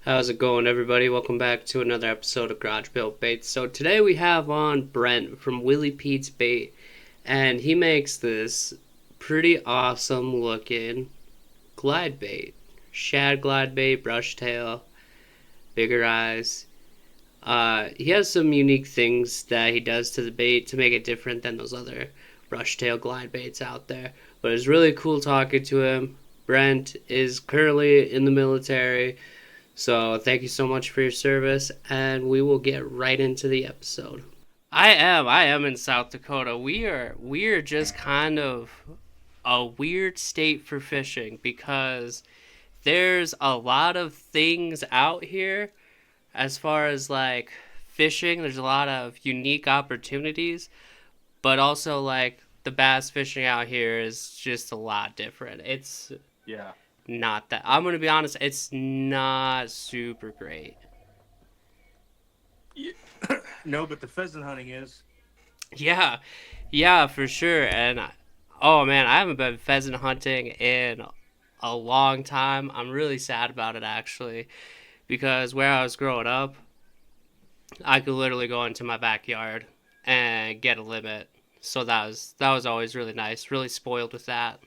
How's it going, everybody? Welcome back to another episode of Garage Built Baits. So today we have on Brent from Willie Pete's Bait, and he makes this pretty awesome looking glide bait. Shad glide bait, brush tail, bigger eyes. He has some unique things that he does to the bait to make it different than those other brush tail glide baits out there. But it's really cool talking to him. Brent is currently in the military, so thank you so much for your service, and we will get right into the episode. I am in South Dakota. We are just kind of a weird state for fishing because there's a lot of things out here as far as like fishing. There's a lot of unique opportunities, but also like the bass fishing out here is just a lot different. It's Yeah. not that, I'm gonna be honest, it's not super great. Yeah. No, but the pheasant hunting is. Yeah, yeah, for sure. And oh man, I haven't been pheasant hunting in a long time. I'm really sad about it actually, because where I was growing up, I could literally go into my backyard and get a limit. So that was always really nice. Really spoiled with that.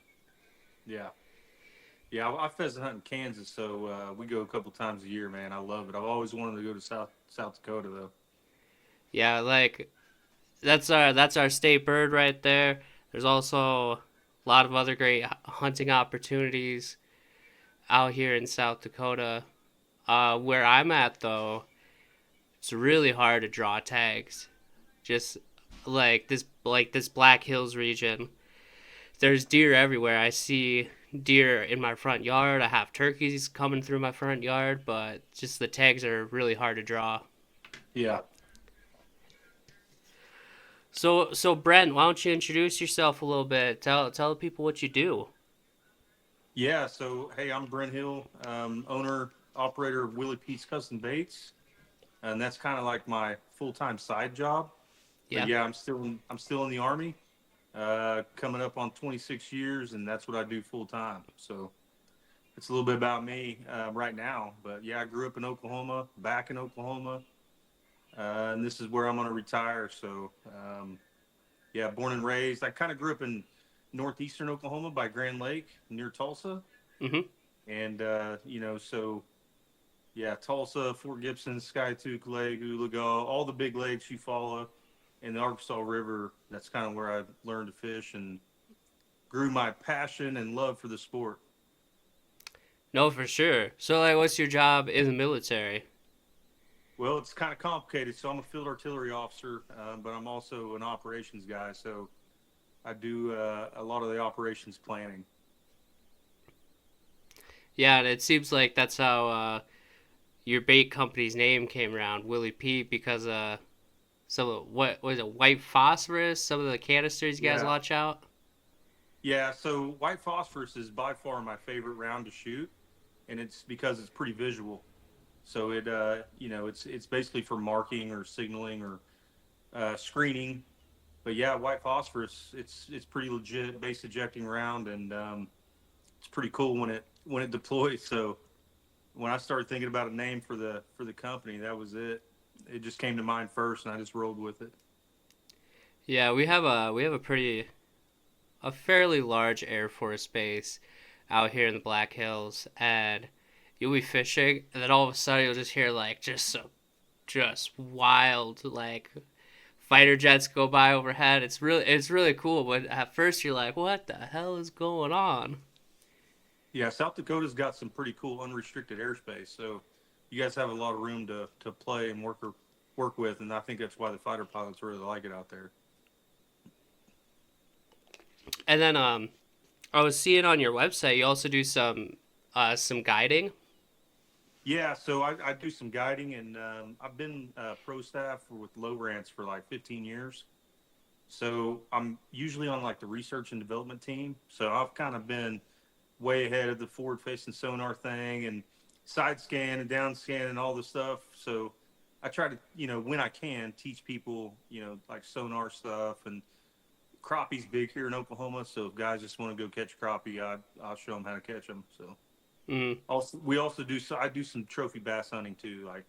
Yeah. Yeah, I pheasant hunt in Kansas, so we go a couple times a year, man. I love it. I've always wanted to go to South Dakota though. Yeah, like that's our state bird right there. There's also a lot of other great hunting opportunities out here in South Dakota. Where I'm at though, it's really hard to draw tags. Just like this Black Hills region. There's deer everywhere. I see deer in my front yard. I have turkeys coming through my front yard, but just the tags are really hard to draw. Yeah. So Brent, why don't you introduce yourself a little bit? Tell the people what you do. Yeah. So hey, I'm Brent Hill, owner operator of Willie Pete's Custom Baits, and that's kind of like my full time side job. But Yeah. yeah, I'm still in the army, coming up on 26 years, and that's what I do full time. So it's a little bit about me right now. But yeah, I grew up in Oklahoma, back in Oklahoma, and this is where I'm going to retire. So yeah, born and raised. I kind of grew up in northeastern Oklahoma by Grand Lake near Tulsa, Mhm. and so yeah, Tulsa, Fort Gibson, Skiatook Lake, Oologah, all the big lakes you follow, and the Arkansas River. That's kind of where I learned to fish and grew my passion and love for the sport. No, for sure. So like, what's your job in the military? Well, it's kind of complicated. So I'm a field artillery officer, but I'm also an operations guy. So I do a lot of the operations planning. Yeah, and it seems like that's how your bait company's name came around, Willie Pete, because some of what was it, white phosphorus? Some of the canisters you guys Yeah, launch out. yeah. So white phosphorus is by far my favorite round to shoot, and it's because it's pretty visual. So it's basically for marking or signaling or screening. But yeah, white phosphorus, it's pretty legit base ejecting round, and it's pretty cool when it deploys. So when I started thinking about a name for the company, that was it. It just came to mind first, and I just rolled with it. Yeah, we have a fairly large Air Force base out here in the Black Hills, and you'll be fishing, and then all of a sudden you'll just hear like just wild like fighter jets go by overhead. It's really cool. But at first you're like, what the hell is going on? Yeah, South Dakota's got some pretty cool unrestricted airspace, so you guys have a lot of room to play and work with, and I think that's why the fighter pilots really like it out there. And then I was seeing on your website you also do some guiding. Yeah, so I do some guiding, and I've been pro staff with Low Rants for like 15 years. So I'm usually on like the research and development team. So I've kind of been way ahead of the forward facing sonar thing and side scan and down scan and all this stuff. So I try to, when I can, teach people, like sonar stuff, and crappie's big here in Oklahoma. So if guys just want to go catch crappie, I'll show them how to catch them. So Mm. Also, we also do. So I do some trophy bass hunting too. Like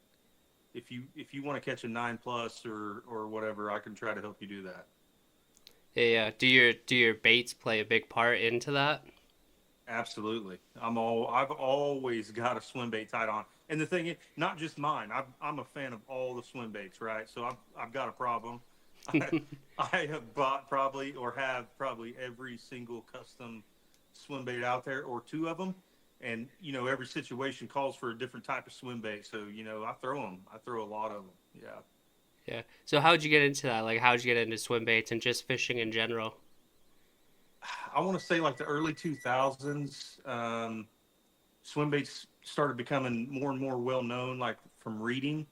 if you want to catch a 9 plus or whatever, I can try to help you do that. Yeah, yeah. Do your baits play a big part into that? Absolutely. I've always got a swim bait tied on. And the thing is, not just mine. I'm a fan of all the swim baits, right? So I've got a problem. I, I have bought probably or have probably every single custom swim bait out there or two of them. And, every situation calls for a different type of swim bait. So, I throw them. I throw a lot of them. Yeah. Yeah. So how'd you get into that? Like, how'd you get into swim baits and just fishing in general? I want to say like the early 2000s. Swim baits started becoming more and more well known, like from reading,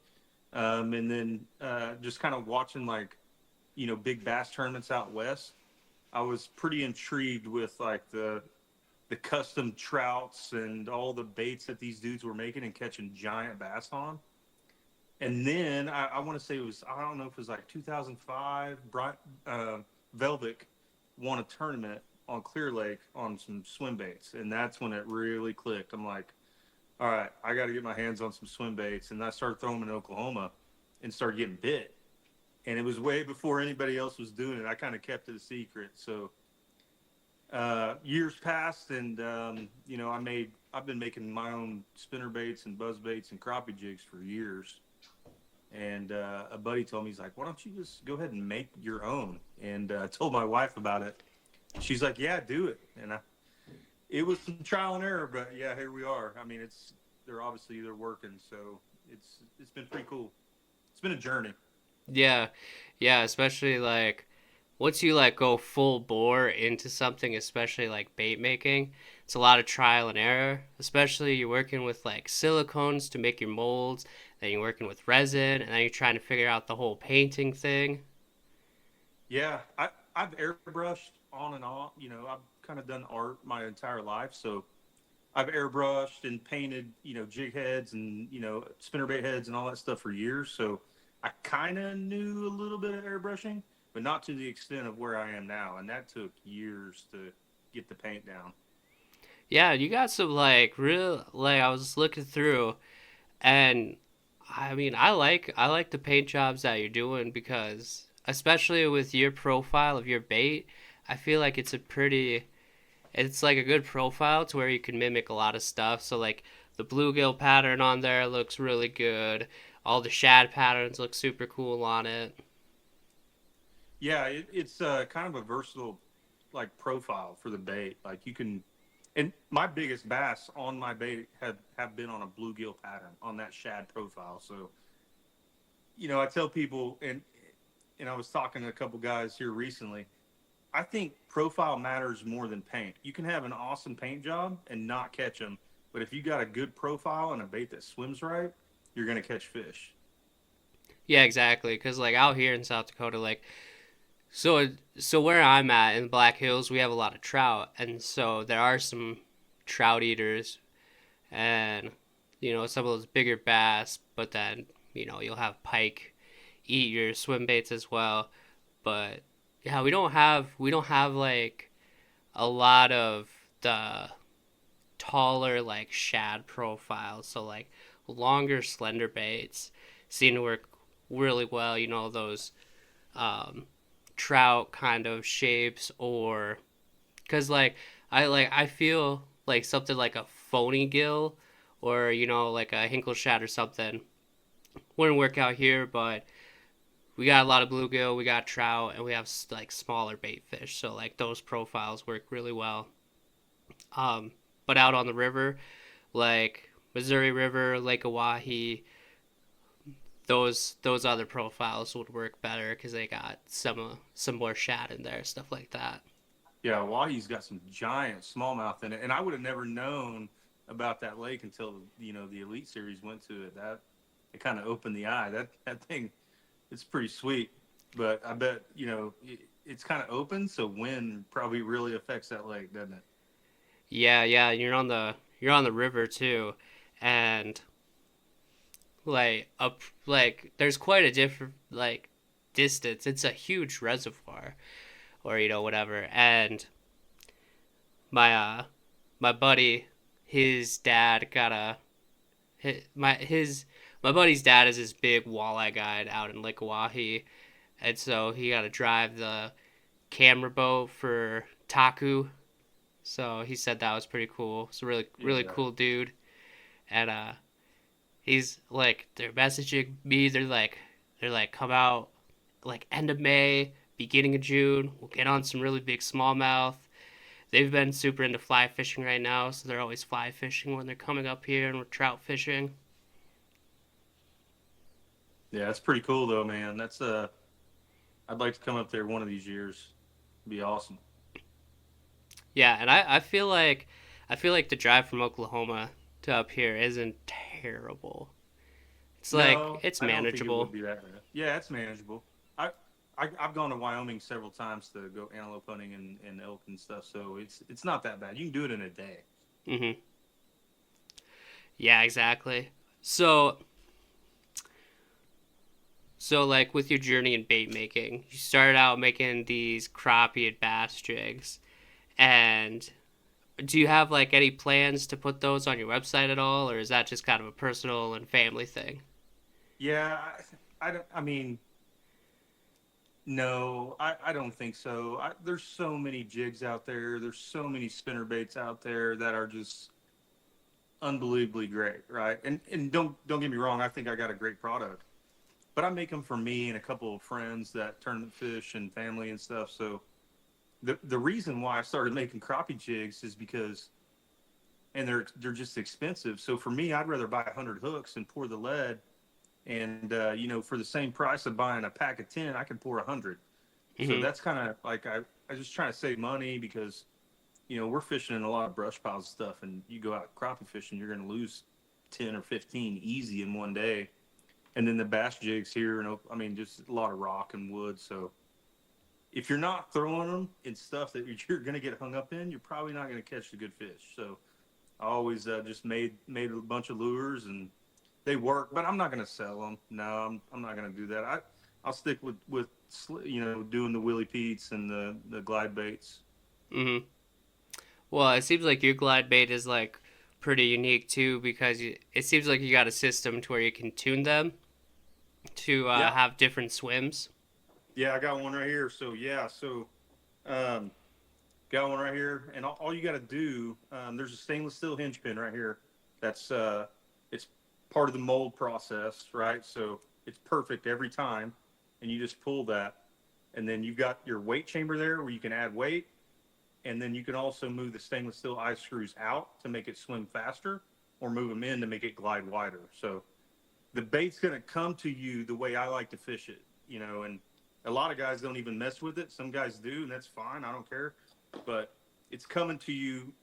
and then just kind of watching like big bass tournaments out west. I was pretty intrigued with like the custom trouts and all the baits that these dudes were making and catching giant bass on. And then I want to say it was, I don't know if it was like 2005. Velvic won a tournament on Clear Lake on some swim baits, and that's when it really clicked. I'm like, all right, I got to get my hands on some swim baits, and I started throwing them in Oklahoma, and started getting bit. And it was way before anybody else was doing it. I kind of kept it a secret. So years passed, and I've been making my own spinner baits and buzz baits and crappie jigs for years. And a buddy told me, he's like, why don't you just go ahead and make your own? And I told my wife about it. She's like, yeah, do it. And it was some trial and error, but yeah, here we are. I mean, they're working, so it's been pretty cool. It's been a journey. Yeah, yeah. Especially like once you like go full bore into something, especially like bait making, it's a lot of trial and error. Especially you're working with like silicones to make your molds, then you're working with resin, and then you're trying to figure out the whole painting thing. Yeah, I've airbrushed on and off. I've kind of done art my entire life, so I've airbrushed and painted, jig heads and spinnerbait heads and all that stuff for years. So I kind of knew a little bit of airbrushing, but not to the extent of where I am now. And that took years to get the paint down. Yeah, you got some like real like I was looking through, and I mean I like the paint jobs that you're doing because especially with your profile of your bait, I feel like it's like a good profile to where you can mimic a lot of stuff. So like the bluegill pattern on there looks really good. All the shad patterns look super cool on it. Yeah, it's kind of a versatile like profile for the bait. Like you can, and my biggest bass on my bait have been on a bluegill pattern on that shad profile. So I tell people, and I was talking to a couple guys here recently. I think profile matters more than paint. You can have an awesome paint job and not catch them, but if you got a good profile and a bait that swims right, you're gonna catch fish. Yeah, exactly. Cause like out here in South Dakota, like so where I'm at in the Black Hills, we have a lot of trout, and so there are some trout eaters, and some of those bigger bass. But then you'll have pike eat your swim baits as well. But yeah, we don't have like a lot of the taller like shad profiles. So like longer slender baits seem to work really well. Those um, trout kind of shapes, or because I feel like something like a phony gill or like a hinkle shad or something wouldn't work out here, but we got a lot of bluegill, we got trout, and we have like smaller bait fish, so like those profiles work really well. Um, but out on the river, like Missouri River, Lake Oahe, those other profiles would work better because they got some more shad in there, stuff like that. Yeah, Wahoo's got some giant smallmouth in it, and I would have never known about that lake until the Elite Series went to it. That it kind of opened the eye. That thing, it's pretty sweet, but I bet it's kind of open, so wind probably really affects that lake, doesn't it? Yeah, yeah, you're on the river too, and like up like there's quite a different like distance. It's a huge reservoir, or whatever. And my my buddy, his dad got a his my buddy's dad is this big walleye guide out in Lake Oahe, and so he got to drive the camera boat for Taku. So he said that was pretty cool. It's a really Yeah. cool dude, and he's like they're messaging me. They're like come out like end of May, beginning of June. We'll get on some really big smallmouth. They've been super into fly fishing right now, so they're always fly fishing when they're coming up here, and we're trout fishing. Yeah, that's pretty cool though, man. That's I'd like to come up there one of these years. It'd be awesome. Yeah, and I feel like the drive from Oklahoma to up here isn't terrible. It's like No, it's I don't think it would manageable. be that bad. Yeah, it's manageable. I, I've gone to Wyoming several times to go antelope hunting and elk and stuff, so it's not that bad. You can do it in a day. Mhm. Yeah, exactly. So like with your journey in bait making, you started out making these crappie and bass jigs, and do you have like any plans to put those on your website at all, or is that just kind of a personal and family thing? Yeah, I don't. I mean, no, I don't think so. There's so many jigs out there. There's so many spinner baits out there that are just unbelievably great, right? And don't get me wrong. I think I got a great product, but I make them for me and a couple of friends that tournament fish and family and stuff. So the reason why I started making crappie jigs is because and they're just expensive. So for me, I'd rather buy 100 hooks and pour the lead. And for the same price of buying a pack of 10, I can pour 100. So Mhm. that's kind of like I just trying to save money because we're fishing in a lot of brush piles and stuff, and you go out crappie fishing, you're going to lose 10 or 15 easy in one day. And then the bass jigs here, I mean, just a lot of rock and wood. So if you're not throwing them in stuff that you're going to get hung up in, you're probably not going to catch the good fish. So I always just made a bunch of lures and they work, but I'm not going to sell them. No, I'm not going to do that. I'll stick with doing the Willie Pete's and the glide baits. Mhm. Well, it seems like your glide bait is like pretty unique too because it seems like you got a system to where you can tune them to Yeah, have different swims. yeah, I got one right here. So yeah, um, got one right here, and all you got to do, there's a stainless steel hinge pin right here. That's it's part of the mold process, right? So it's perfect every time, and you just pull that, and then you've got your weight chamber there where you can add weight, and then you can also move the stainless steel eye screws out to make it swim faster, or move them in to make it glide wider. So the bait's going to come to you the way I like to fish it, and a lot of guys don't even mess with it. Some guys do, and that's fine. I don't care. But it's coming to you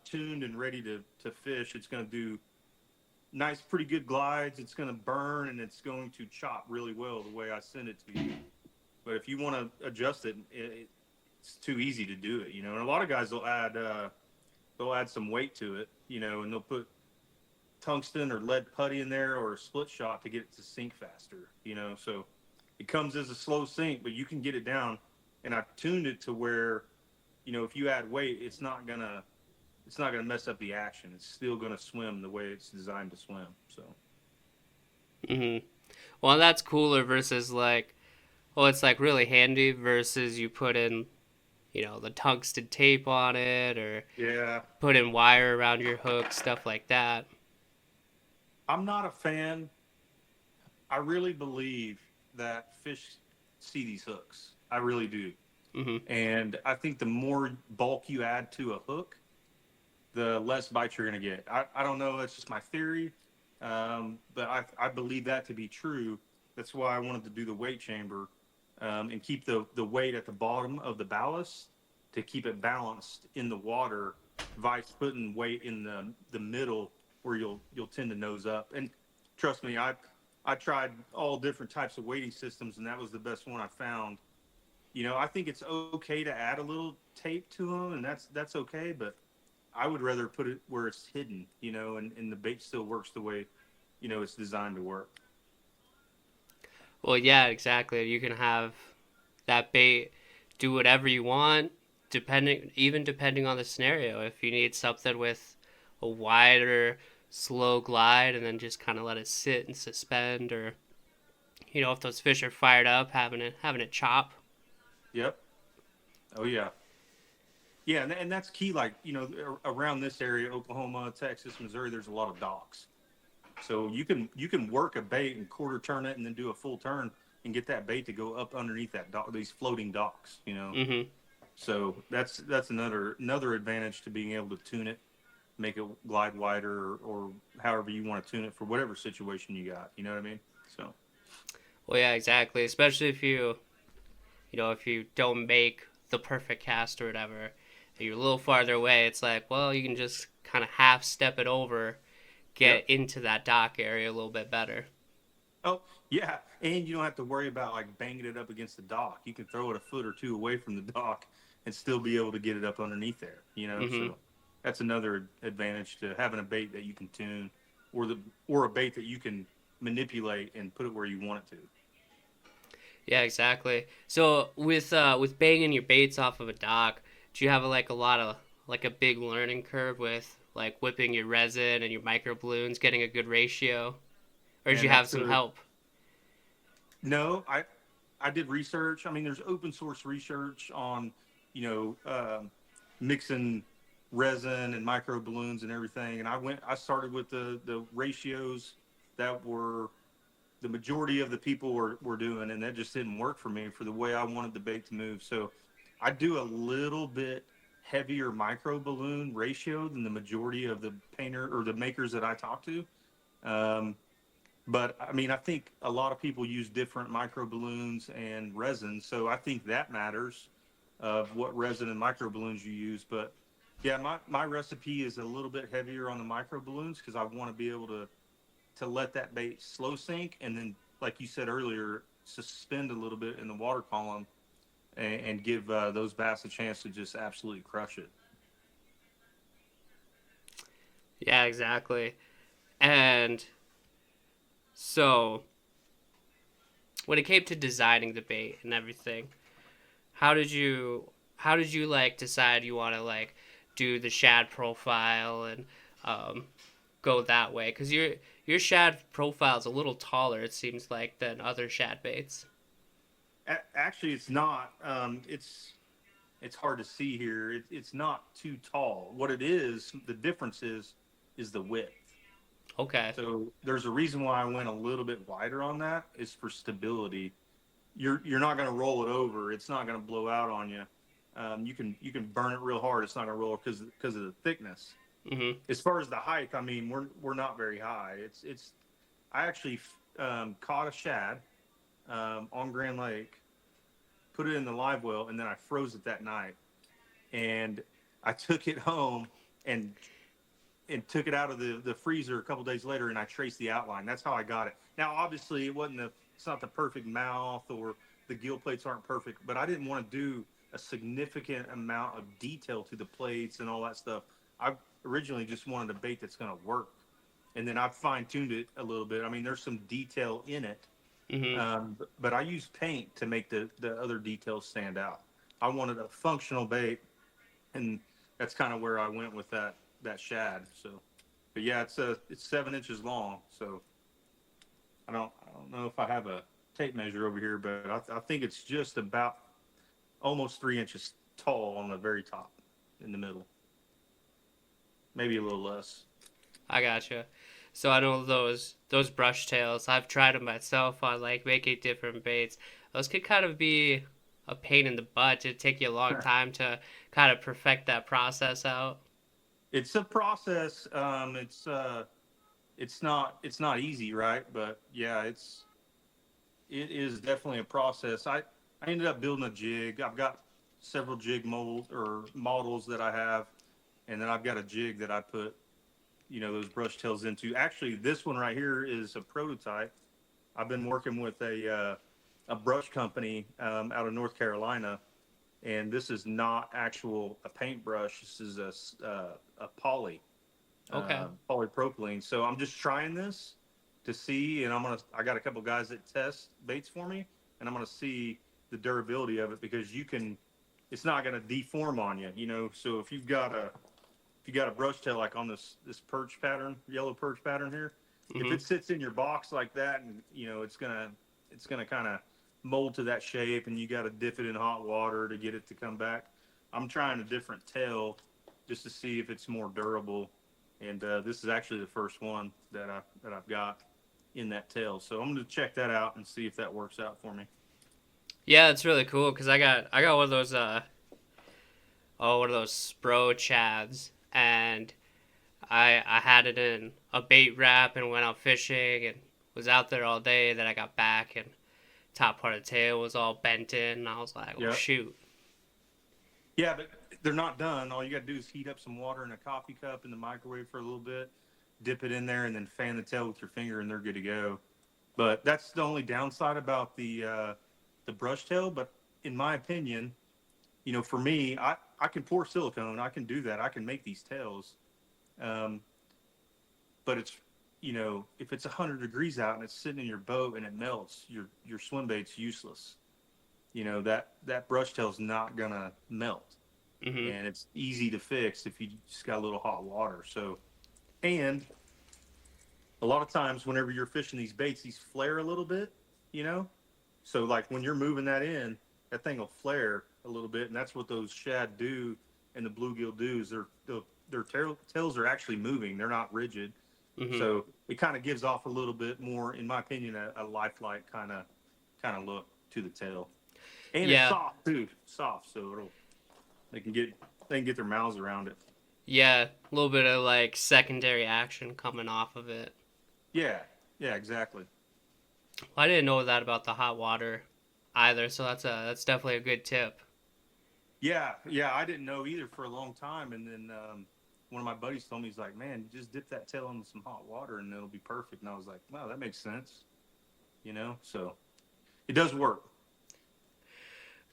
tuned and ready to fish. It's going to do nice, pretty good glides. It's going to burn and it's going to chop really well the way I send it to you. But if you want to adjust it's too easy to do it, And a lot of guys they'll add some weight to it, and they'll put tungsten or lead putty in there or a split shot to get it to sink faster. So it comes as a slow sink, but you can get it down. And I've tuned it to where, if you add weight, it's not gonna mess up the action. It's still gonna swim the way it's designed to swim. So Hmm. Well, that's cooler versus like, well, it's like really handy versus you put in, the tungsten tape on it or yeah, put in wire around your hook, stuff like that. I'm not a fan. I really believe that fish see these hooks. I really do. Hmm. And I think the more bulk you add to a hook, the less bites you're going to get. I don't know. That's just my theory. But I believe that to be true. That's why I wanted to do the weight chamber and keep the weight at the bottom of the ballast to keep it balanced in the water, vice putting weight in the middle where you'll tend to nose up. And trust me, I tried all different types of weighting systems, and that was the best one I found. I think it's okay to add a little tape to them, and that's okay. But I would rather put it where it's hidden, and the bait still works the way, it's designed to work. Well, yeah, exactly. You can have that bait do whatever you want, depending on the scenario. If you need something with a wider, slow glide, and then just kind of let it sit and suspend, or if those fish are fired up, having it chop. Yep. Oh yeah. Yeah, and that's key. Like around this area, Oklahoma, Texas, Missouri, there's a lot of docks. So you can work a bait and quarter turn it, and then do a full turn and get that bait to go up underneath that dock, these floating docks. Mm-hmm. So that's another advantage to being able to tune it, make it glide wider, or however you want to tune it for whatever situation you got. You know what I mean? So Well, yeah, exactly. Especially if you don't make the perfect cast or whatever, and you're a little farther away. It's like, well, you can just kind of half step it over, get yep. into that dock area a little bit better. Oh yeah, and you don't have to worry about like banging it up against the dock. You can throw it a foot or two away from the dock and still be able to get it up underneath there. Mm-hmm. So that's another advantage to having a bait that you can tune, or a bait that you can manipulate and put it where you want it to. Yeah, exactly. So with banging your baits off of a dock, do you have like a lot of like a big learning curve with like whipping your resin and your micro balloons, getting a good ratio, or did Man, you have that's some a help? no. I did research. I mean, there's open source research on you know um, mixing resin and micro balloons and everything. And I started with the ratios that were the majority of the people were doing, and that just didn't work for me for the way I wanted the bait to move. So I do a little bit heavier micro balloon ratio than the majority of the painter or the makers that I talk to. Um, but I mean, I think a lot of people use different micro balloons and resin, so I think that matters of what resin and micro balloons you use. But yeah, my recipe is a little bit heavier on the micro balloons because I want to be able to let that bait slow sink, and then, like you said earlier, suspend a little bit in the water column, and give those bass a chance to just absolutely crush it. Yeah, exactly. And so when it came to designing the bait and everything, how did you how did you like decide you want to like do the shad profile and um, go that way? Because your shad profile is a little taller, it seems like, than other shad baits. Actually, it's not. It's hard to see here. It's not too tall. What it is, the difference is the width. Okay. So there's a reason why I went a little bit wider on that. Is for stability. You're not going to roll it over. It's not going to blow out on you. You can burn it real hard. It's not going to roll because of the thickness. Mhm. As far as the height, I mean, we're not very high. It's I actually caught a shad on Grand Lake, put it in the live well, and then I froze it that night. And I took it home and took it out of the freezer a couple days later, and I traced the outline. That's how I got it. Now, obviously, it's not the perfect mouth, or the gill plates aren't perfect, but I didn't want to do a significant amount of detail to the plates and all that stuff. I originally just wanted a bait that's going to work, and then I fine tuned it a little bit. I mean, there's some detail in it, Mhm. but I use paint to make the other details stand out. I wanted a functional bait, and that's kind of where I went with that shad. So, but yeah, it's 7 inches long. So I don't know if I have a tape measure over here, but I think it's just about almost 3 inches tall on the very top, in the middle, maybe a little less. I gotcha. So I know those brush tails. I've tried them myself on like making different baits. Those could kind of be a pain in the butt. It'd take you a long time to kind of perfect that process out. It's a process. It's not easy, right? But yeah, it is definitely a process. I ended up building a jig. I've got several jig mold or models that I have, and then I've got a jig that I put those brush tails into. Actually, this one right here is a prototype. I've been working with a brush company out of North Carolina, and this is not actual a paintbrush. This is a Okay. polypropylene. So I'm just trying this to see, and I got a couple guys that test baits for me, and I'm gonna see the durability of it, because it's not gonna deform on you. So if you've got if you got a brush tail like on this perch pattern, yellow perch pattern here, if Mm-hmm. it sits in your box like that, and it's gonna kind of mold to that shape, and you got to dip it in hot water to get it to come back. I'm trying a different tail just to see if it's more durable, and this is actually the first one that I've got in that tail. So I'm gonna check that out and see if that works out for me. Yeah, it's really cool because I got one of those one of those Spro Chads, and I had it in a bait wrap and went out fishing and was out there all day. Then I got back and top part of the tail was all bent in, and I was like, "Oh Yeah. shoot!" Yeah, but they're not done. All you got to do is heat up some water in a coffee cup in the microwave for a little bit, dip it in there, and then fan the tail with your finger, and they're good to go. But that's the only downside about the brush tail. But in my opinion, for me, I can pour silicone. I can do that. I can make these tails. Um, but it's if it's 100 degrees out and it's sitting in your boat and it melts, your swim bait's useless. That brush tail's not gonna melt, Mm-hmm. and it's easy to fix if you just got a little hot water. So, and a lot of times whenever you're fishing these baits, these flare a little bit, you know. So like when you're moving that in, that thing will flare a little bit, and that's what those shad do and the bluegill do. Is their tails are actually moving; they're not rigid. Mm-hmm. So it kind of gives off a little bit more, in my opinion, a lifelike kind of look to the tail. And it's Yeah, soft too, soft, so they can get they can get their mouths around it. yeah, a little bit of like secondary action coming off of it. Yeah, yeah, exactly. Well, I didn't know that about the hot water either, so that's definitely a good tip. Yeah, yeah, I didn't know either for a long time, and then one of my buddies told me, he's like, "Man, you just dip that tail into some hot water, and it'll be perfect." And I was like, "Wow, that makes sense," So it does work.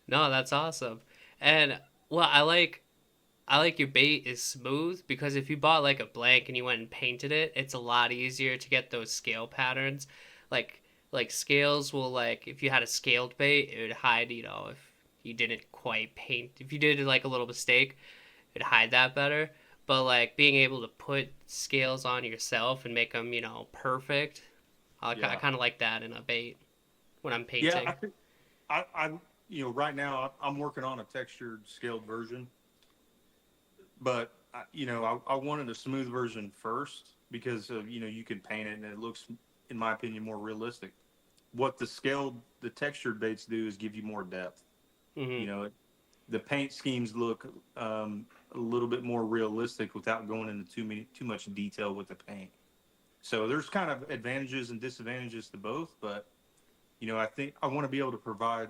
No, that's awesome. And well, I like your bait is smooth because if you bought like a blank and you went and painted it, it's a lot easier to get those scale patterns. Like like scales will like if you had a scaled bait, it would hide, if you didn't quite paint. If you did like a little mistake, it'd hide that better. But like being able to put scales on yourself and make them, perfect, I Yeah, kind of like that in a bait when I'm yeah. I painting. think right now I'm working on a textured scaled version, but I wanted a smooth version first because you can paint it and it looks, in my opinion, more realistic. What the textured baits do is give you more depth. Hmm. You know, the paint schemes look a little bit more realistic without going into too much detail with the paint. So there's kind of advantages and disadvantages to both, but I think I want to be able to provide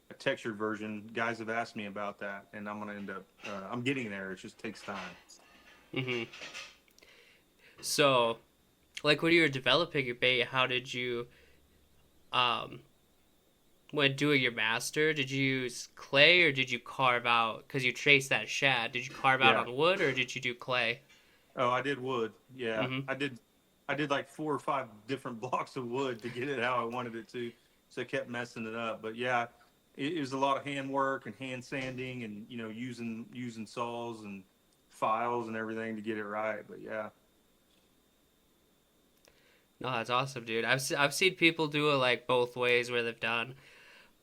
a textured version. Guys have asked me about that, and I'm going to end up. I'm getting there. It just takes time. Hmm. So, like when you were developing your bait, how did you um when doing your master, did you use clay or did you carve out because you traced that shad? Did you carve out Yeah. on wood or did you do clay? Oh, I did wood. Yeah, Mm-hmm. I did. I did like 4 or 5 different blocks of wood to get it how I wanted it to. So I kept messing it up. But yeah, it was a lot of hand work and hand sanding and using saws and files and everything to get it right. But yeah, No, that's awesome, dude. I've seen people do it like both ways where they've done.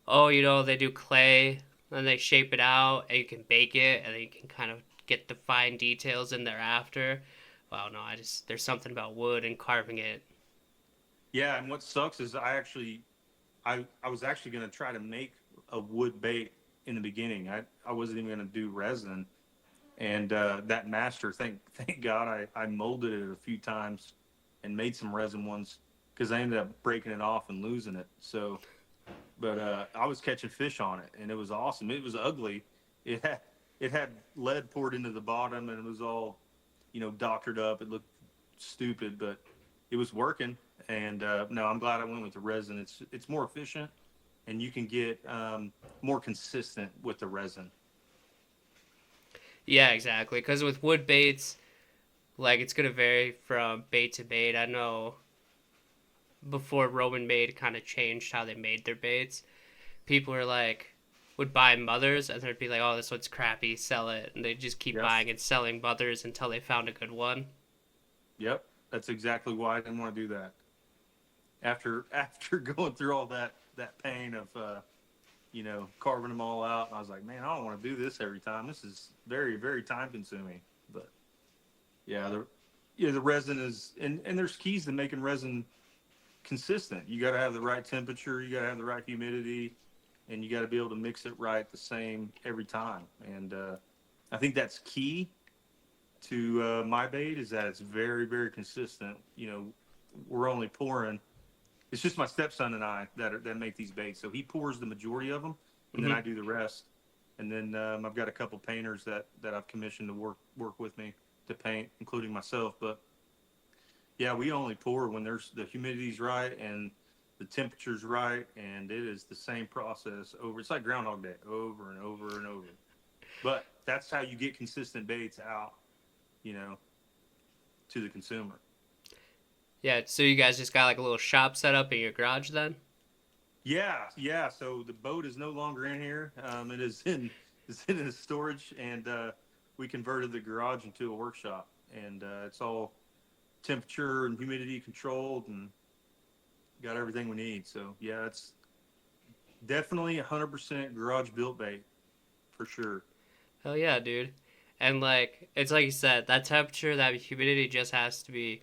Oh, they do clay and they shape it out and you can bake it and then you can kind of get the fine details in there after. Well, no, there's something about wood and carving it. yeah. And what sucks is I was actually going to try to make a wood bait in the beginning. I wasn't even going to do resin. And that master, thank God, I molded it a few times and made some resin ones because I ended up breaking it off and losing it. So, but I was catching fish on it, and it was awesome. It was ugly. It had lead poured into the bottom, and it was all doctored up. It looked stupid, but it was working. And no, I'm glad I went with the resin. It's more efficient, and you can get more consistent with the resin. Yeah, exactly. Because with wood baits, like it's gonna vary from bait to bait. I know before Roman made kind of changed how they made their baits. People are like, would buy mothers, and they'd be like, "Oh, this one's crappy, sell it," and they'd just keep Yep. buying and selling mothers until they found a good one. Yep. That's exactly why I didn't want to do that. After going through all that pain of carving them all out, I was like, man, I don't want to do this every time. This is very, very time consuming. But yeah, the resin is, and there's keys to making resin consistent. You got to have the right temperature, you got to have the right humidity, and you got to be able to mix it right the same every time. And I think that's key to my bait, is that it's very, very consistent. We're only pouring. It's just my stepson and I that make these baits. So he pours the majority of them, and then I do the rest. And then I've got a couple painters that I've commissioned to work with me to paint, including myself. But yeah, we only pour when the humidity's right and the temperature's right, and it is the same process over. It's like Groundhog Day, over and over and over. But that's how you get consistent baits out, to the consumer. Yeah, so you guys just got like a little shop set up in your garage then? Yeah. So the boat is no longer in here. It is in a storage, and we converted the garage into a workshop, and it's all temperature and humidity controlled, and got everything we need. So yeah, it's definitely 100% garage built bait for sure. Hell yeah, dude. And like it's like you said, that temperature, that humidity just has to be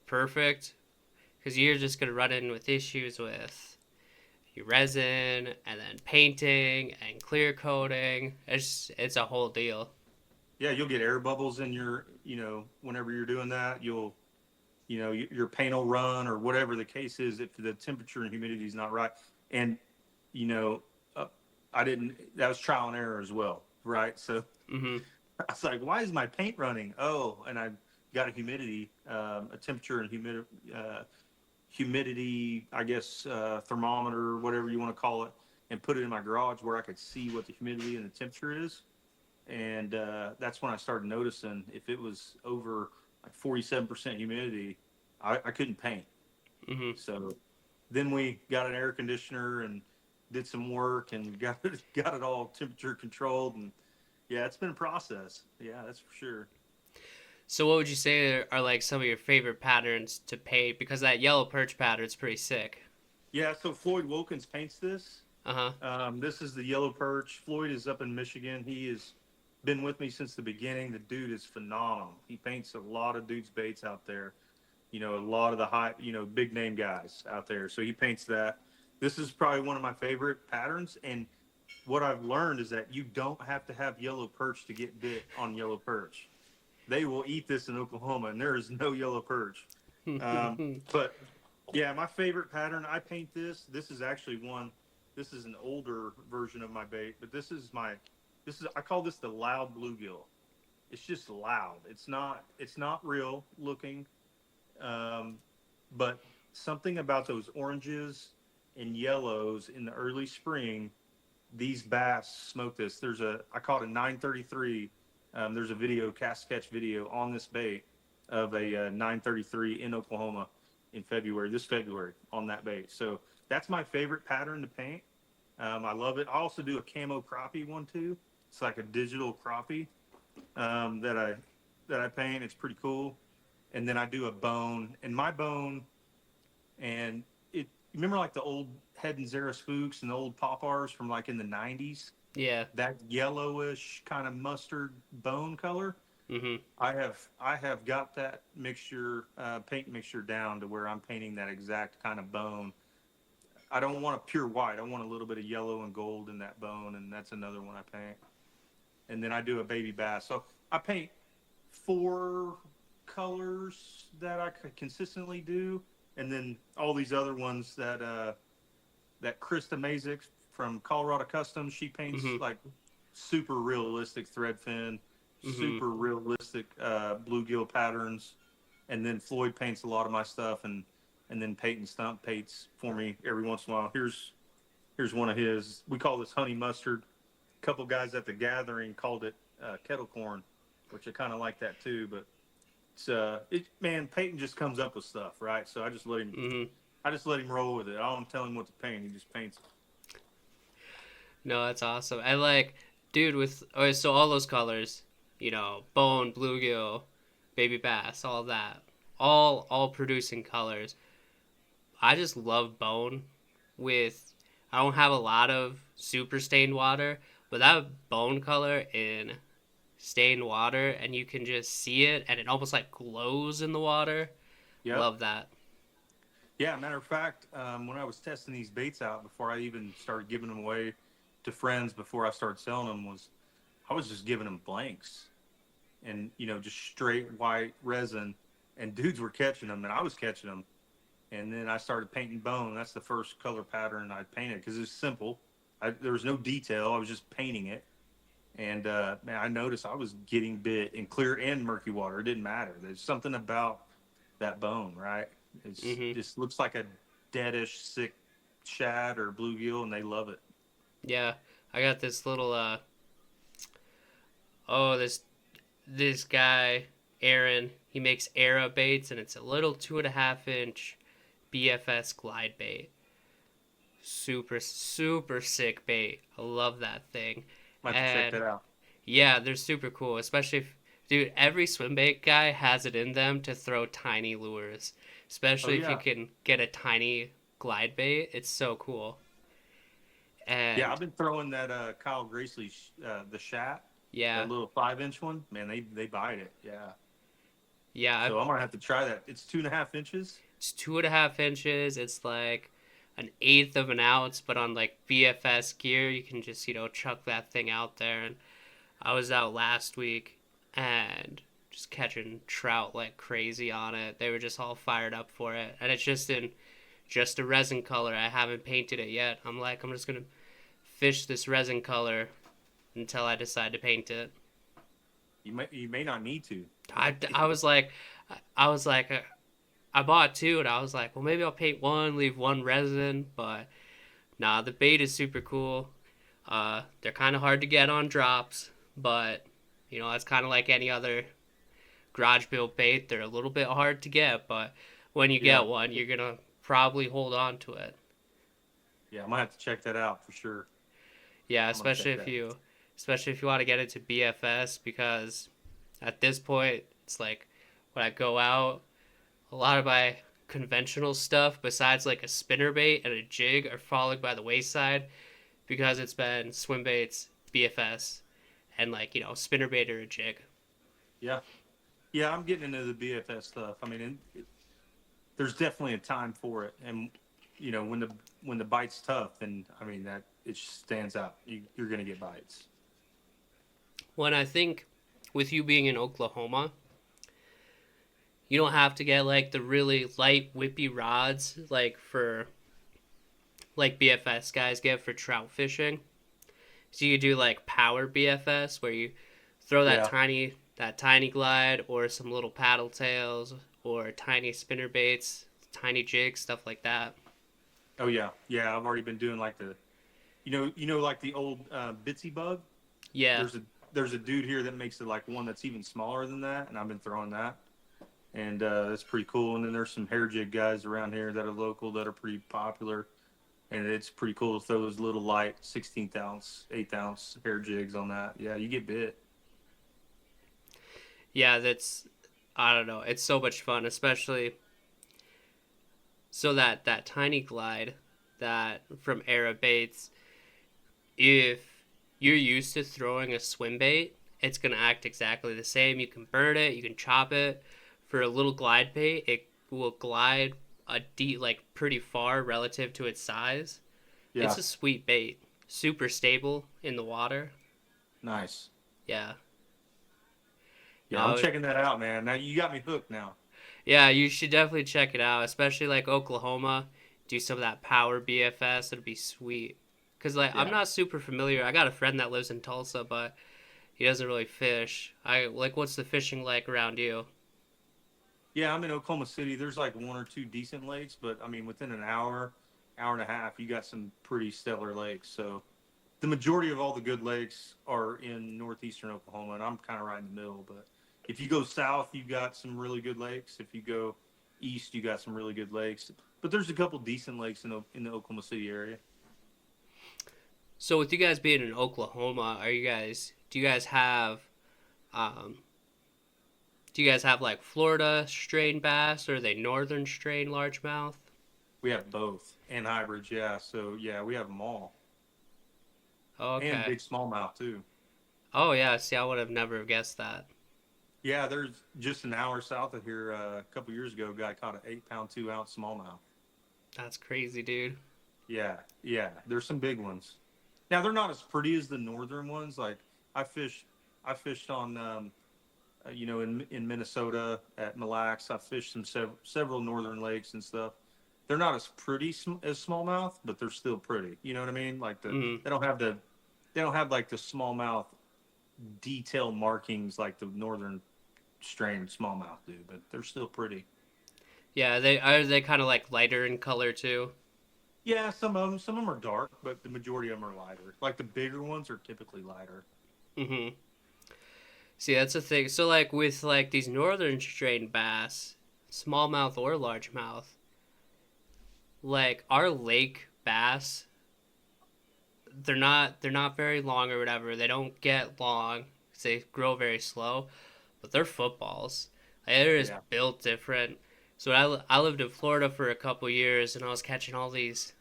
perfect, because you're just gonna run in with issues with your resin and then painting and clear coating. It's a whole deal. Yeah, you'll get air bubbles in your, whenever you're doing that, your paint will run or whatever the case is if the temperature and humidity is not right. And, you know, uh, that was trial and error as well, right? So Mm-hmm. I was like, why is my paint running? Oh, and I got a temperature and humidity, I guess, thermometer, whatever you want to call it, and put it in my garage where I could see what the humidity and the temperature is. And that's when I started noticing if it was over like 47% humidity, I couldn't paint. Mm-hmm. So then we got an air conditioner and did some work and got it all temperature controlled. And yeah, it's been a process. Yeah, that's for sure. So what would you say are like some of your favorite patterns to paint? Because that yellow perch pattern's pretty sick. Yeah, so Floyd Wilkins paints this. Uh-huh. This is the yellow perch. Floyd is up in Michigan. He has been with me since the beginning. The dude is phenomenal. He paints a lot of dudes' baits out there. A lot of the high, big name guys out there. So he paints that. This is probably one of my favorite patterns. And what I've learned is that you don't have to have yellow perch to get bit on yellow perch. They will eat this in Oklahoma, and there is no yellow perch. But yeah, my favorite pattern, I paint this. This is actually this is an older version of my bait, but I call this the loud bluegill. It's just loud. It's not real looking. But something about those oranges and yellows in the early spring, these bass smoke this. I caught a 933. There's a video, cast catch video on this bait of a 933 in Oklahoma this February on that bait. So that's my favorite pattern to paint. I love it. I also do a camo crappie one too. It's like a digital crappie that I paint. It's pretty cool. And then I do a bone, and my bone, and remember like the old Head and Zara spooks and the old Pop-Ars from like in the 90s? Yeah. That yellowish kind of mustard bone color. Mm-hmm. I have got that paint mixture down to where I'm painting that exact kind of bone. I don't want a pure white. I want a little bit of yellow and gold in that bone, and that's another one I paint. And then I do a baby bass. So I paint 4 colors that I could consistently do, and then all these other ones that Krista Mazik from Colorado Customs, she paints like super realistic thread fin, super realistic bluegill patterns, and then Floyd paints a lot of my stuff, and then Peyton Stump paints for me every once in a while. Here's one of his. We call this honey mustard. A couple guys at the gathering called it kettle corn, which I kind of like that too. But Peyton just comes up with stuff, right? So I just let him. I just let him roll with it. I don't tell him what to paint. He just paints it. No, that's awesome. I like, dude, with oh, so all those colors, bone, bluegill, baby bass, all that, all producing colors. I just love bone. With I don't have a lot of super stained water, but that bone color in stained water, and you can just see it, and it almost like glows in the water. Yep. Love that. Yeah, matter of fact, when I was testing these baits out before I even started giving them away to friends before I started selling them, was I was just giving them blanks and just straight white resin, and dudes were catching them, and I was catching them, and then I started painting bone. That's the first color pattern I painted because it's simple. There was no detail. I was just painting it, and man, I noticed I was getting bit in clear and murky water. It didn't matter. There's something about that bone, right? It's Hmm. just looks like a deadish, sick shad or bluegill, and they love it. Yeah, I got this little oh this guy Aaron. He makes arrow baits, and it's a little 2.5 inch BFS glide bait. Super super sick bait. I love that thing. Might have to check And that out. yeah, they're super cool, especially if, dude, every swim bait guy has it in them to throw tiny lures, Oh especially if you yeah, can get a tiny glide bait. It's so cool. yeah. And I've been throwing that Kyle Gracely the shat, yeah, that little 5 inch one. Man, they bite it. Yeah. yeah, So I'm gonna have to try that. It's 2.5 inches. it's 2.5 inches. It's like an eighth of an ounce, but on like BFS gear, you can just chuck that thing out there. And I was out last week and just catching trout like crazy on it. They were just all fired up for it, and it's just a resin color. I haven't painted it yet. I'm just gonna fish this resin color until I decide to paint it. You may not need to. I was like, I was like, I bought two, and I was like, well, maybe I'll paint one, leave one resin. But nah, the bait is super cool. They're kind of hard to get on drops, but it's kind of like any other garage built bait. They're a little bit hard to get, but when you Yeah, get one, you're gonna probably hold on to it. yeah. I might have to check that out for sure. Yeah, I'm gonna check that. especially if you want to get into BFS, because at this point it's like when I go out, a lot of my conventional stuff besides like a spinner bait and a jig are falling by the wayside because it's been swim baits, BFS, and like spinner bait or a jig. Yeah, yeah. I'm getting into the BFS stuff. I mean, there's definitely a time for it, and when the bite's tough, then I mean that it stands out. You're gonna get bites. When I think with you being in Oklahoma, you don't have to get like the really light whippy rods like BFS guys get for trout fishing. So you do like power BFS where you throw Yeah. that tiny glide or some little paddle tails or tiny spinner baits, tiny jigs, stuff like that. Oh yeah, yeah. I've already been doing like like the old Bitsy bug. Yeah. There's a dude here that makes it like one that's even smaller than that, and I've been throwing that, and that's pretty cool. And then there's some hair jig guys around here that are local that are pretty popular, and it's pretty cool to throw those little light 16th ounce, 8th ounce hair jigs on that. Yeah, you get bit. Yeah, that's I don't know. It's so much fun, especially so that tiny glide that from Era Baits, if you're used to throwing a swim bait, it's gonna act exactly the same. You can burn it, you can chop it. For a little glide bait, it will glide a deep, like pretty far relative to its size. It's Yeah, a sweet bait, super stable in the water. nice. Yeah, Yeah, I'm no, checking that out, man. Now you got me hooked. Now. yeah, you should definitely check it out, especially like Oklahoma. Do some of that power BFS. It'd be sweet. Cause like I'm Yeah. not super familiar. I got a friend that lives in Tulsa, but he doesn't really fish. I like what's the fishing like around you? Yeah, I'm in Oklahoma City. There's like one or two decent lakes, but I mean, within an hour, hour and a half, you got some pretty stellar lakes. So the majority of all the good lakes are in northeastern Oklahoma, and I'm kind of right in the middle. But if you go south, you got some really good lakes. If you go east, you got some really good lakes. But there's a couple decent lakes in the Oklahoma City area. So with you guys being in Oklahoma, do you guys have um do you guys have like Florida strain bass or are they northern strain largemouth? We have both and hybrids, yeah. So yeah, we have them all, Oh, and okay. big smallmouth too. Oh yeah, see I would have never guessed that. Yeah, there's just an hour south of here. A couple years ago, a guy caught an 8 pound, 2 ounce smallmouth. That's crazy, dude. Yeah, yeah. There's some big ones. Now they're not as pretty as the northern ones. Like I fished, I fished on, in Minnesota at Mille Lacs. I fished some several northern lakes and stuff. They're not as pretty as smallmouth, but they're still pretty. You know what I mean? Like Mm. they don't have the they don't have like the smallmouth detail markings like the northern strain smallmouth do, but they're still pretty. Yeah, they kind of like lighter in color too. Yeah, some of them are dark, but the majority of them are lighter. Like the bigger ones are typically lighter. Mhm. See, that's the thing. So like with like these northern strain bass, smallmouth or largemouth, like our lake bass, they're not very long or whatever. They don't get long 'cause they grow very slow, but they're footballs. Like, they're Yeah, just built different. So I lived in Florida for a couple years, and I was catching all these,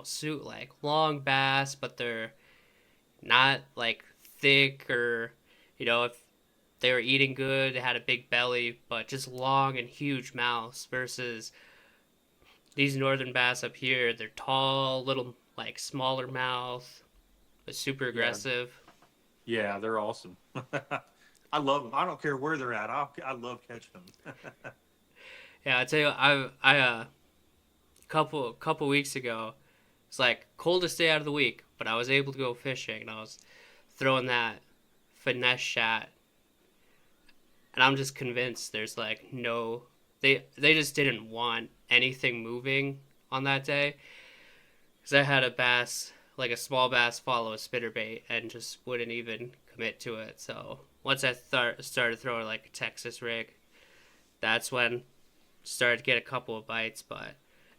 suit like long bass, but they're not like thick or, if they were eating good, they had a big belly, but just long and huge mouths versus these northern bass up here. They're tall, little like smaller mouth, but super yeah, aggressive. yeah. They're awesome. I love them. I don't care where they're at. I love catching them. Yeah, I tell you, I couple weeks ago, it's like coldest day out of the week, but I was able to go fishing and I was throwing that finesse shot, and I'm just convinced there's like no, they just didn't want anything moving on that day because I had a bass, like a small bass, follow a spinnerbait and just wouldn't even commit to it. So once I started throwing like a Texas rig, that's when started to get a couple of bites. But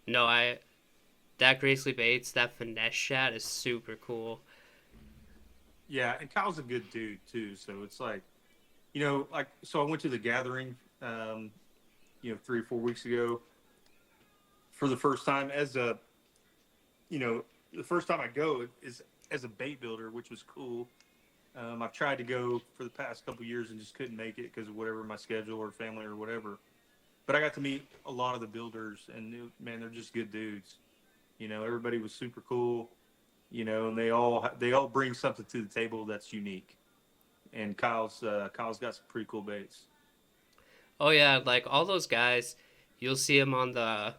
no, I that Gracely Bates, that finesse shot is super cool. Yeah, and Kyle's a good dude too. So it's like, like so I went to the gathering, 3 or 4 weeks ago for the first time as a, the first time I go is as a bait builder, which was cool. I've tried to go for the past couple years and just couldn't make it because of whatever my schedule or family or whatever. But I got to meet a lot of the builders, and man, they're just good dudes. Everybody was super cool. And they all bring something to the table that's unique. And Kyle's got some pretty cool baits. Oh yeah, like all those guys, you'll see them on the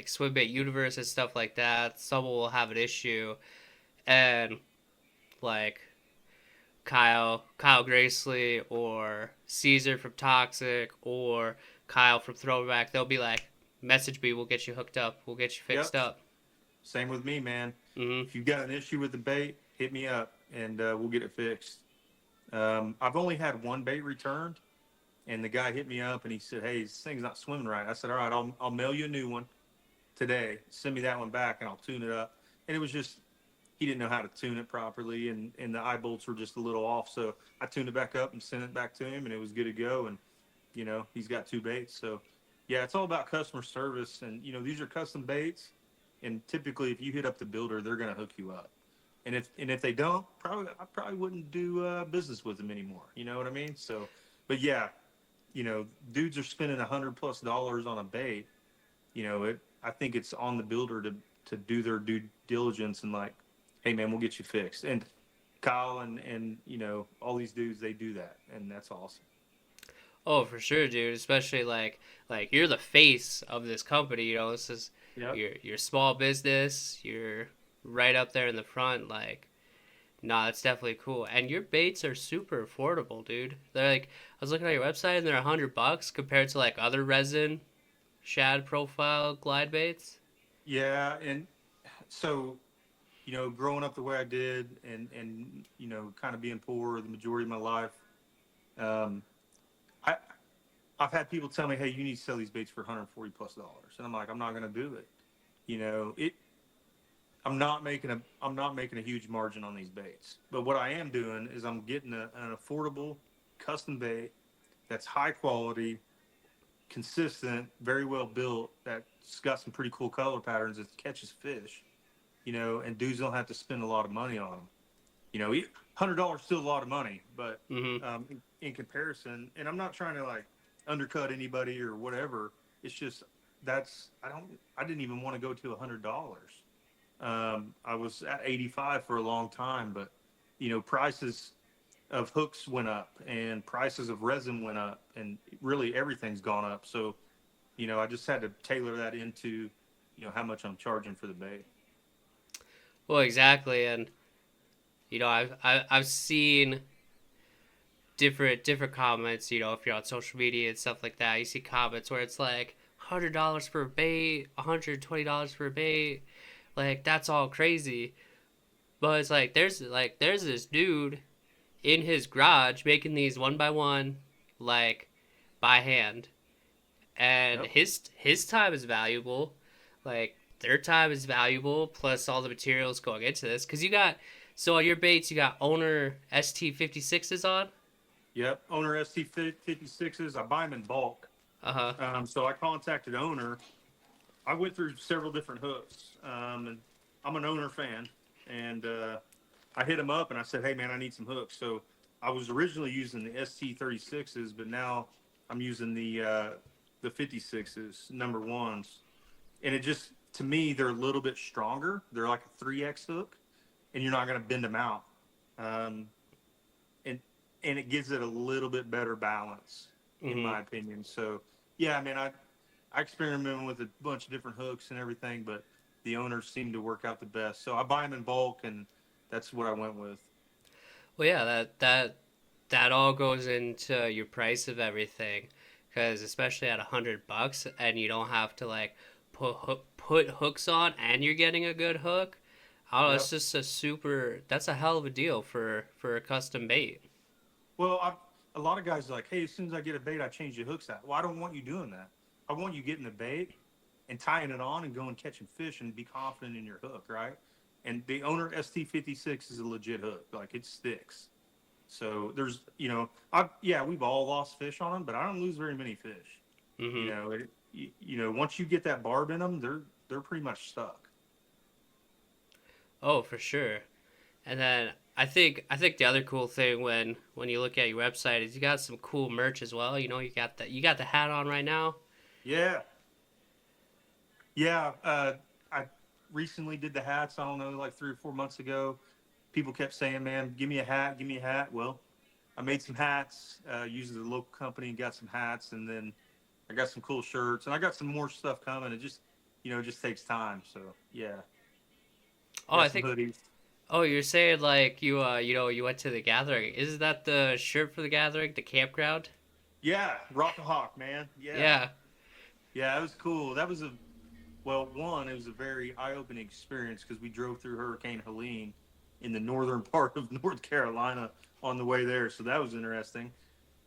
swim bait universe and stuff like that. Someone will have an issue, and like Kyle Gracely or Caesar from Toxic or Kyle from Throwback, they'll be like, message me, we'll get you hooked up, we'll get you Yep. fixed up. Same with me, man. Mm-hmm. If you've got an issue with the bait, hit me up and we'll get it fixed. I've only had one bait returned, and the guy hit me up and he said, "Hey, this thing's not swimming right." I said, "All right, I'll mail you a new one today. Send me that one back, and I'll tune it up." And it was just he didn't know how to tune it properly, and the eye bolts were just a little off. So I tuned it back up and sent it back to him, and it was good to go. And he's got two baits. So yeah, it's all about customer service, and these are custom baits, and typically if you hit up the builder, they're going to hook you up. And if they don't, I probably wouldn't do business with them anymore. You know what I mean? So, but yeah, dudes are spending $100+ on a bait. I think it's on the builder to do their due diligence and like, hey man, we'll get you fixed. And Kyle and all these dudes, they do that, and that's awesome. Oh, for sure, dude. Especially like you're the face of this company. This is Yep. your small business. You're right up there in the front. Like, nah, it's definitely cool. And your baits are super affordable, dude. They're like I was looking at your website and they're $100 compared to like other resin shad profile glide baits. Yeah, and so growing up the way I did, and kind of being poor the majority of my life, um, I I've had people tell me, "Hey, you need to sell these baits for $140+," and I'm like, I'm not going to do it. It I'm not making a huge margin on these baits. But what I am doing is I'm getting an affordable custom bait that's high quality, consistent, very well built. That's got some pretty cool color patterns. That catches fish, and dudes don't have to spend a lot of money on them. $100 still a lot of money, but Mm-hmm. in comparison, and I'm not trying to like undercut anybody or whatever. It's just I didn't even want to go to $100. I was at 85 for a long time, but prices of hooks went up and prices of resin went up, and really everything's gone up. So, I just had to tailor that into, how much I'm charging for the bait. Well, exactly, and I've seen different comments. If you're on social media and stuff like that, you see comments where it's like $100 for a bait, $120 for a bait. Like that's all crazy. But it's like there's this dude in his garage making these one by one, like by hand, and Yep. his time is valuable. Like their time is valuable, plus all the materials going into this. Cause you got so on your baits you got owner ST56s on. Yep. Owner ST56s. I buy them in bulk. Uh huh. So I contacted owner. I went through several different hooks, and I'm an owner fan, and I hit him up and I said, "Hey man, I need some hooks." So I was originally using the ST36s, but now I'm using the 56s, number ones, and it just to me they're a little bit stronger. They're like a 3x hook, and you're not going to bend them out, um, and it gives it a little bit better balance, in Mm-hmm. my opinion. So yeah, I mean I experimented with a bunch of different hooks and everything, but the owners seem to work out the best. So I buy them in bulk, and that's what I went with. Well, yeah, that all goes into your price of everything, because especially at $100, and you don't have to like put hooks on, and you're getting a good hook. Oh, it's Yep. just a super. That's a hell of a deal for a custom bait. Well, a lot of guys are like, hey, as soon as I get a bait, I change the hooks out. Well, I don't want you doing that. I want you getting the bait and tying it on and going catching fish and be confident in your hook, right? And the owner ST56 is a legit hook. Like it sticks. So there's, yeah, we've all lost fish on them, but I don't lose very many fish. Mm-hmm. Once you get that barb in them, they're pretty much stuck. Oh, for sure. And then I think the other cool thing when you look at your website is you got some cool merch as well. You got the hat on right now. Yeah, yeah. I recently did the hats. I don't know, like 3 or 4 months ago. People kept saying, "Man, give me a hat, give me a hat." Well, I made some hats, using the local company, and got some hats, and then I got some cool shirts, and I got some more stuff coming. It just takes time. So yeah, Oh, got I some think. hoodies. Oh, you're saying like you went to the gathering. Is that the shirt for the gathering, the campground? Yeah, Rock the Hawk, man. Yeah, Yeah. yeah, it was cool. One, it was a very eye-opening experience because we drove through Hurricane Helene in the northern part of North Carolina on the way there, so that was interesting.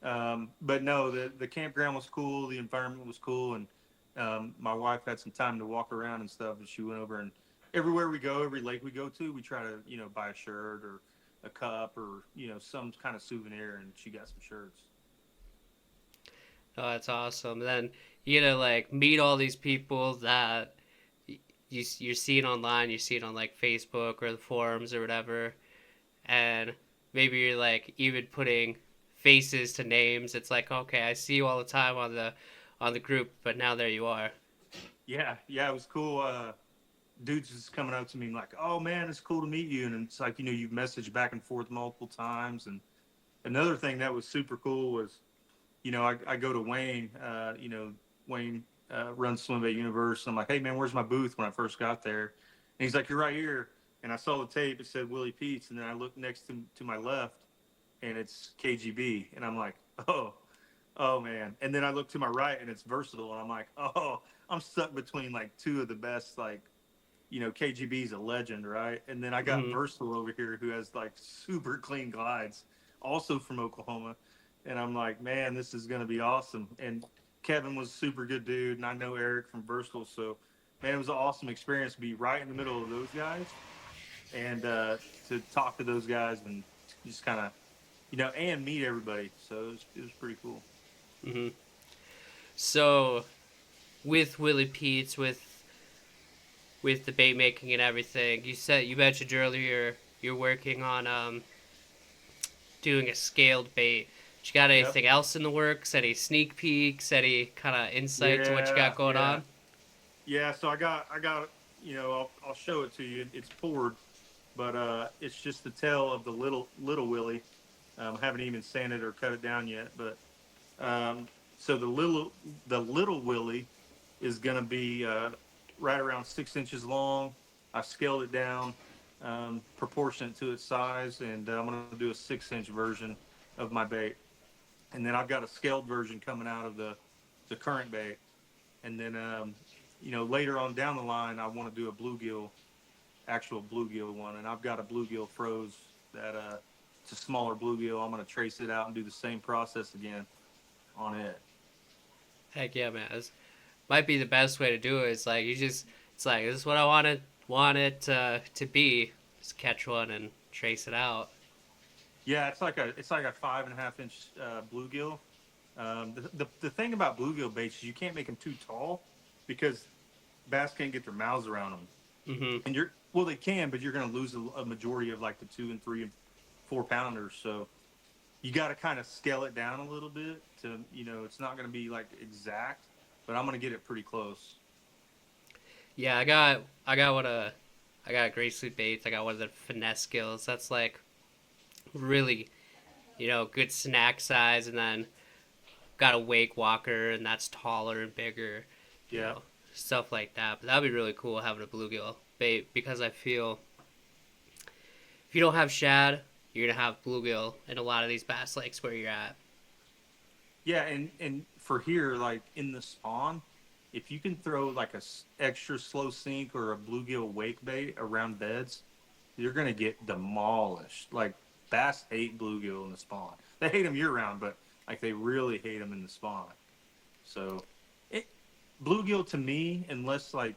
But no, the campground was cool. The environment was cool, and my wife had some time to walk around and stuff. And she went over, and everywhere we go, every lake we go to, we try to buy a shirt or a cup or some kind of souvenir. And she got some shirts. Oh, that's awesome. Then you get to like meet all these people that you're seeing online. You see it on like Facebook or the forums or whatever, and maybe you're like even putting faces to names. It's like okay, I see you all the time on the group, but now there you are. Yeah, yeah, it was cool. Dudes just coming up to me like, "Oh man, it's cool to meet you," and it's like you've messaged back and forth multiple times. And another thing that was super cool was I go to Wayne. Wayne runs Swim Bait Universe. I'm like, hey man, where's my booth when I first got there? And he's like, you're right here. And I saw the tape. It said Willie Pete's, and then I looked next to my left, and it's KGB. And I'm like, oh man. And then I look to my right, and it's Versatile, and I'm like, oh, I'm stuck between like two of the best. Like, KGB's a legend, right? And then I got Mm-hmm. Versatile over here, who has like super clean glides, also from Oklahoma. And I'm like, man, this is going to be awesome. And Kevin was a super good dude, and I know Eric from Versatile, so man, it was an awesome experience to be right in the middle of those guys and to talk to those guys and just kind of, and meet everybody. So it was pretty cool. Hmm. So with Willie Pete's, with the bait making and everything, you mentioned earlier you're working on doing a scaled bait. You got Yep. anything else in the works? Any sneak peeks? Any kind of insight to what you Yeah, got going yeah, on? yeah. So I got. I'll show it to you. It's poured, but it's just the tail of the little Willie. Haven't even sanded or cut it down yet, but so the little Willie is going to be right around 6 inches long. I scaled it down, proportionate to its size, and I'm going to do a 6 inch version of my bait. And then I've got a scaled version coming out of the current bait. And then later on down the line, I want to do a bluegill, actual bluegill one. And I've got a bluegill froze that it's a smaller bluegill. I'm going to trace it out and do the same process again on it. Heck yeah, man! This might be the best way to do it. It's like it's like this is what I want it to be. Just catch one and trace it out. Yeah, it's like a 5.5 inch bluegill. The thing about bluegill baits is you can't make them too tall because bass can't get their mouths around them. Hmm. And they can, but you're going to lose a majority of like the 2 and 3 and 4 pounders. So you got to kind of scale it down a little bit to, it's not going to be like exact, but I'm going to get it pretty close. Yeah, I got Great Sleep Baits. I got one of the finesse skills. That's like really, good snack size, and then got a wake walker, and that's taller and bigger, you Yeah. know, stuff like that. But that'd be really cool having a bluegill bait because I feel if you don't have shad, you're gonna have bluegill in a lot of these bass lakes where you're at. Yeah. And for here, like in the spawn, if you can throw like extra slow sink or a bluegill wake bait around beds, you're going to get demolished. Like bass hate bluegill in the spawn. They hate them year round, but like they really hate them in the spawn. So it bluegill to me, unless like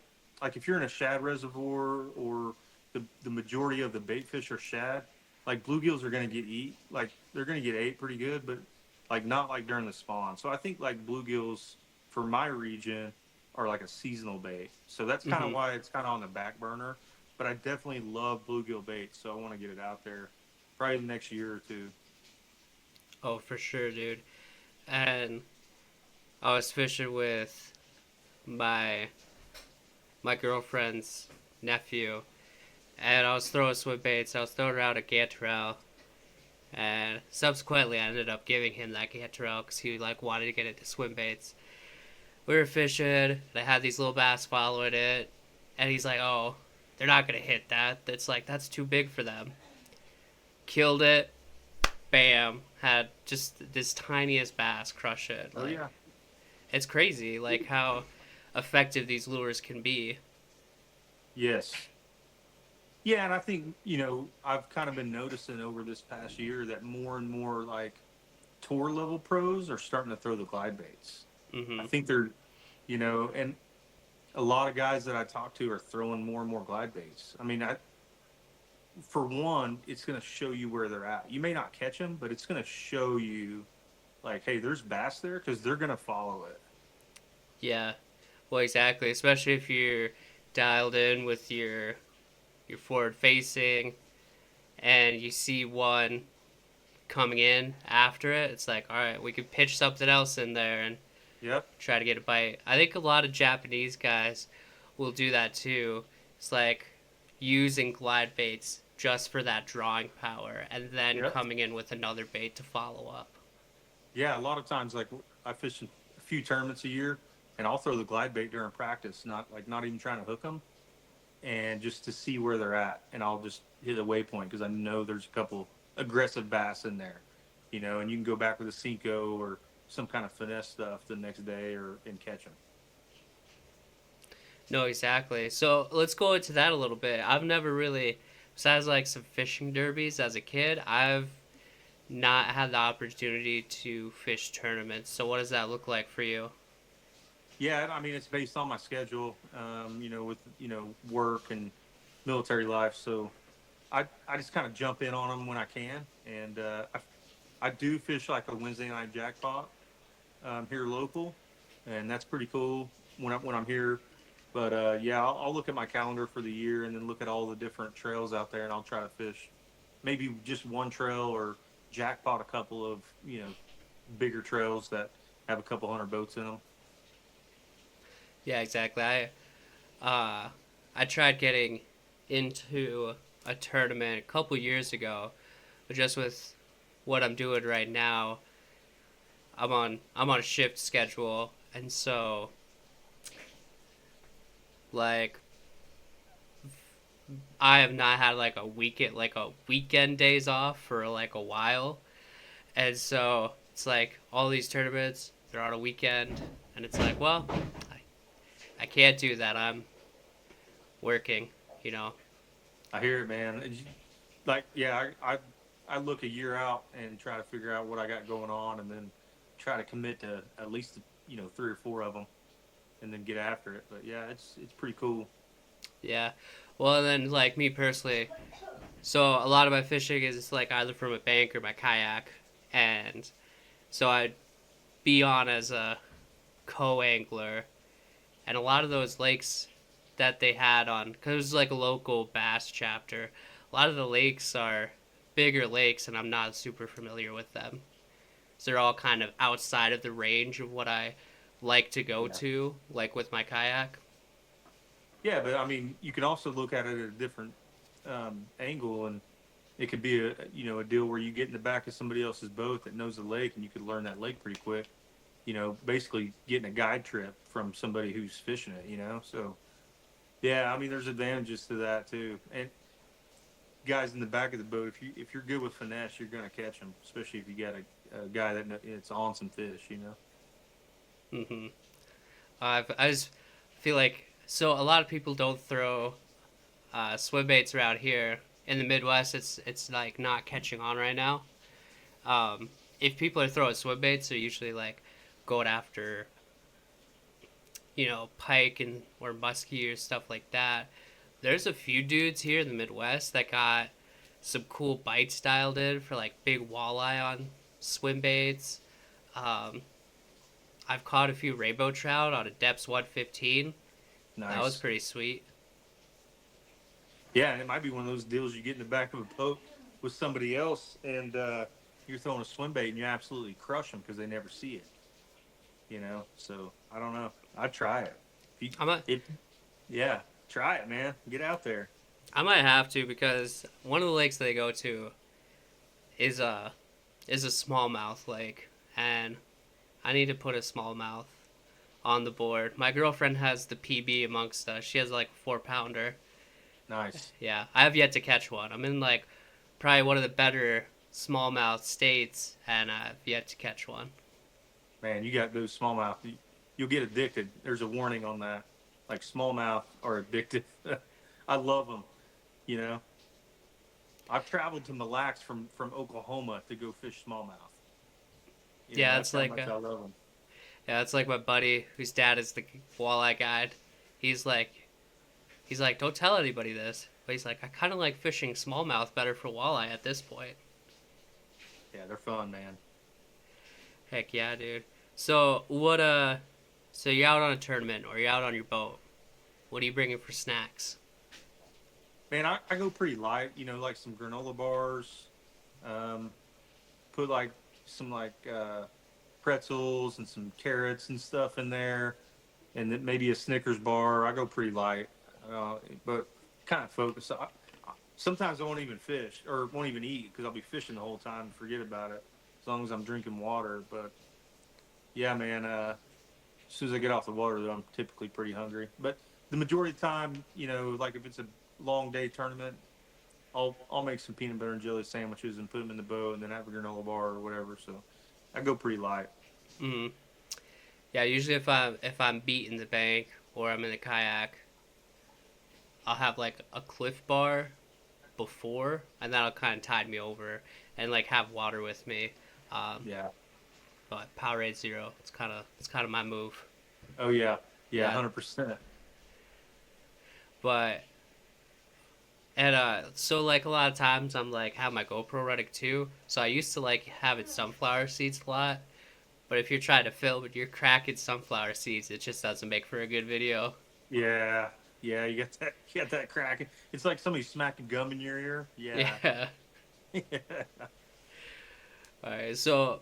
if you're in a shad reservoir or the majority of the bait fish are shad, like bluegills are going to get eat. Like they're going to get ate pretty good, but like not like during the spawn. So I think like bluegills for my region are like a seasonal bait. So that's kind of Hmm. why it's kind of on the back burner. But I definitely love bluegill bait, so I want to get it out there probably the next year or two. Oh, for sure, dude. And I was fishing with my my girlfriend's nephew, and I was throwing swim baits. I was throwing around a gantarelle, and subsequently I ended up giving him that gantarelle because he like wanted to get into swim baits. We were fishing, and I had these little bass following it, and he's like, "Oh, they're not gonna hit that. That's like that's too big for them." Killed it. Bam! Had just this tiniest bass crush it. Oh Like yeah. it's crazy, like how effective these lures can be. Yes. Yeah, and I think I've kind of been noticing over this past year that more and more like tour level pros are starting to throw the glide baits. I Hmm. think they're and a lot of guys that I talk to are throwing more and more glide baits. I mean, for one, it's going to show you where they're at. You may not catch them, but it's going to show you, like, hey, there's bass there because they're going to follow it. Yeah, well, exactly. Especially if you're dialed in with your forward facing, and you see one coming in after it. It's like, all right, we could pitch something else in there and Yep. try to get a bite. I think a lot of Japanese guys will do that too. It's like using glide baits just for that drawing power and then Yep. coming in with another bait to follow up. Yeah. A lot of times, like, I fish a few tournaments a year, and I'll throw the glide bait during practice, not even trying to hook them, and just to see where they're at, and I'll just hit a waypoint because I know there's a couple aggressive bass in there, and you can go back with a Cinco or some kind of finesse stuff the next day or and catch them. No, exactly. So let's go into that a little bit. I've never really, besides like some fishing derbies as a kid, I've not had the opportunity to fish tournaments. So what does that look like for you? Yeah, I mean it's based on my schedule, with work and military life. So I just kind of jump in on them when I can, and I do fish like a Wednesday night jackpot here local, and that's pretty cool when I'm here. But yeah, I'll look at my calendar for the year and then look at all the different trails out there, and I'll try to fish maybe just one trail or jackpot a couple of bigger trails that have a couple hundred boats in them. Yeah, exactly. Uh, I tried getting into a tournament a couple years ago, but just with what I'm doing right now, I'm on a shift schedule, and so like I have not had like a weekend days off for like a while, and so it's like all these tournaments they're on a weekend, and it's like, well, I can't do that. I'm working, you know. I hear it, man. Like, yeah, I look a year out and try to figure out what I got going on, and then try to commit to at least 3 or 4 of them, and then get after it. But yeah, it's pretty cool. Yeah. Well, then like me personally, so a lot of my fishing is like either from a bank or my kayak, and so I'd be on as a co-angler, and a lot of those lakes that they had on, because it was like a local bass chapter, a lot of the lakes are bigger lakes, and I'm not super familiar with them. So they're all kind of outside of the range of what I like to go Yeah, to, like with my kayak. yeah, but I mean, you can also look at it at a different angle, and it could be a deal where you get in the back of somebody else's boat that knows the lake, and you could learn that lake pretty quick. Basically getting a guide trip from somebody who's fishing it. So yeah, I mean, there's advantages to that too. And guys in the back of the boat, if you're good with finesse, you're gonna catch them, especially if you got a guy it's on some fish. Mm-hmm. I just feel like so a lot of people don't throw swim baits around here in the Midwest. It's like not catching on right now. Um, if people are throwing swim baits, they're usually like going after pike and or muskie or stuff like that. There's a few dudes here in the Midwest that got some cool bites dialed in for like big walleye on swim baits. Um, I've caught a few rainbow trout on a depths 115. That was Nice. pretty sweet. Yeah, and it might be one of those deals you get in the back of a boat with somebody else, and you're throwing a swim bait, and you absolutely crush them because they never see it. So I don't know. I'd try it. If I might if Yeah, try it, man. Get out there. I might have to because one of the lakes they go to is a smallmouth lake, and I need to put a smallmouth on the board. My girlfriend has the PB amongst us. She has like a 4 pounder. Nice. Yeah, I have yet to catch one. I'm in like probably one of the better smallmouth states, and I've yet to catch one. Man, you got those smallmouth. You'll get addicted. There's a warning on that. Like smallmouth are addictive. I love them. You know, I've traveled to Mille Lacs from Oklahoma to go fish smallmouth. Yeah, That's how much I love them. it's like my buddy whose dad is the walleye guide. He's like don't tell anybody this, but he's like I kind of like fishing smallmouth better for walleye at this point. Yeah, they're fun, man. Heck yeah, dude. So so you're out on a tournament or you're out on your boat. What are you bringing for snacks? Man, I go pretty light. Like some granola bars. Um, put like some pretzels and some carrots and stuff in there, and then maybe a Snickers bar. I go pretty light, but kind of focus. Sometimes I won't even fish or won't even eat because I'll be fishing the whole time and forget about it as long as I'm drinking water. But yeah, man, as soon as I get off the water, though, I'm typically pretty hungry. But the majority of the time, like if it's a long day tournament, I'll make some peanut butter and jelly sandwiches and put them in the boat, and then have a granola bar or whatever. So I go pretty light. Mm. Yeah, usually if I'm beating the bank or I'm in a kayak, I'll have like a Cliff Bar before, and that'll kind of tide me over, and like have water with me. Um, Yeah. but Powerade Zero, it's kind of my move. Oh yeah, yeah, Yeah, 100%. but and so like a lot of times I'm like have my GoPro running too. So I used to like having sunflower seeds a lot. But if you're trying to film and you're cracking sunflower seeds, it just doesn't make for a good video. Yeah, yeah, you got that cracking. It's like somebody smacking gum in your ear. Yeah. Yeah. All right. So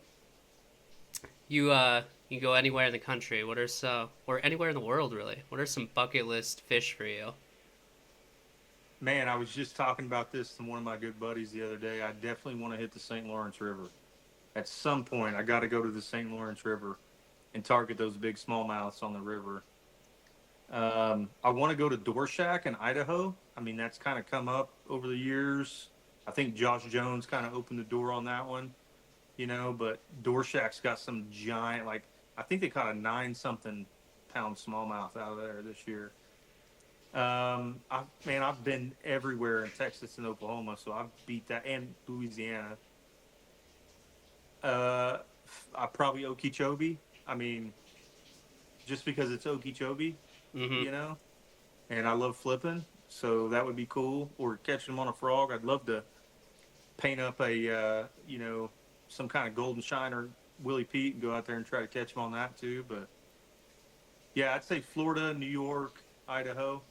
you go anywhere in the country. What are some or anywhere in the world really? What are some bucket list fish for you? Man, I was just talking about this to one of my good buddies the other day. I definitely want to hit the St. Lawrence River. At some point, I got to go to the St. Lawrence River and target those big smallmouths on the river. I want to go to Door Shack in Idaho. I mean, that's kind of come up over the years. I think Josh Jones kind of opened the door on that one, but Door Shack's got some giant, like, I think they caught a 9-something pound smallmouth out of there this year. I've been everywhere in Texas and Oklahoma, so I've beat that, and Louisiana. Uh, I probably Okeechobee. I mean, just because it's Okeechobee, Mm-hmm. you know, and I love flipping, so that would be cool. Or catching them on a frog. I'd love to paint up some kind of golden shiner Willie Pete and go out there and try to catch them on that too. But yeah, I'd say Florida, New York, Idaho.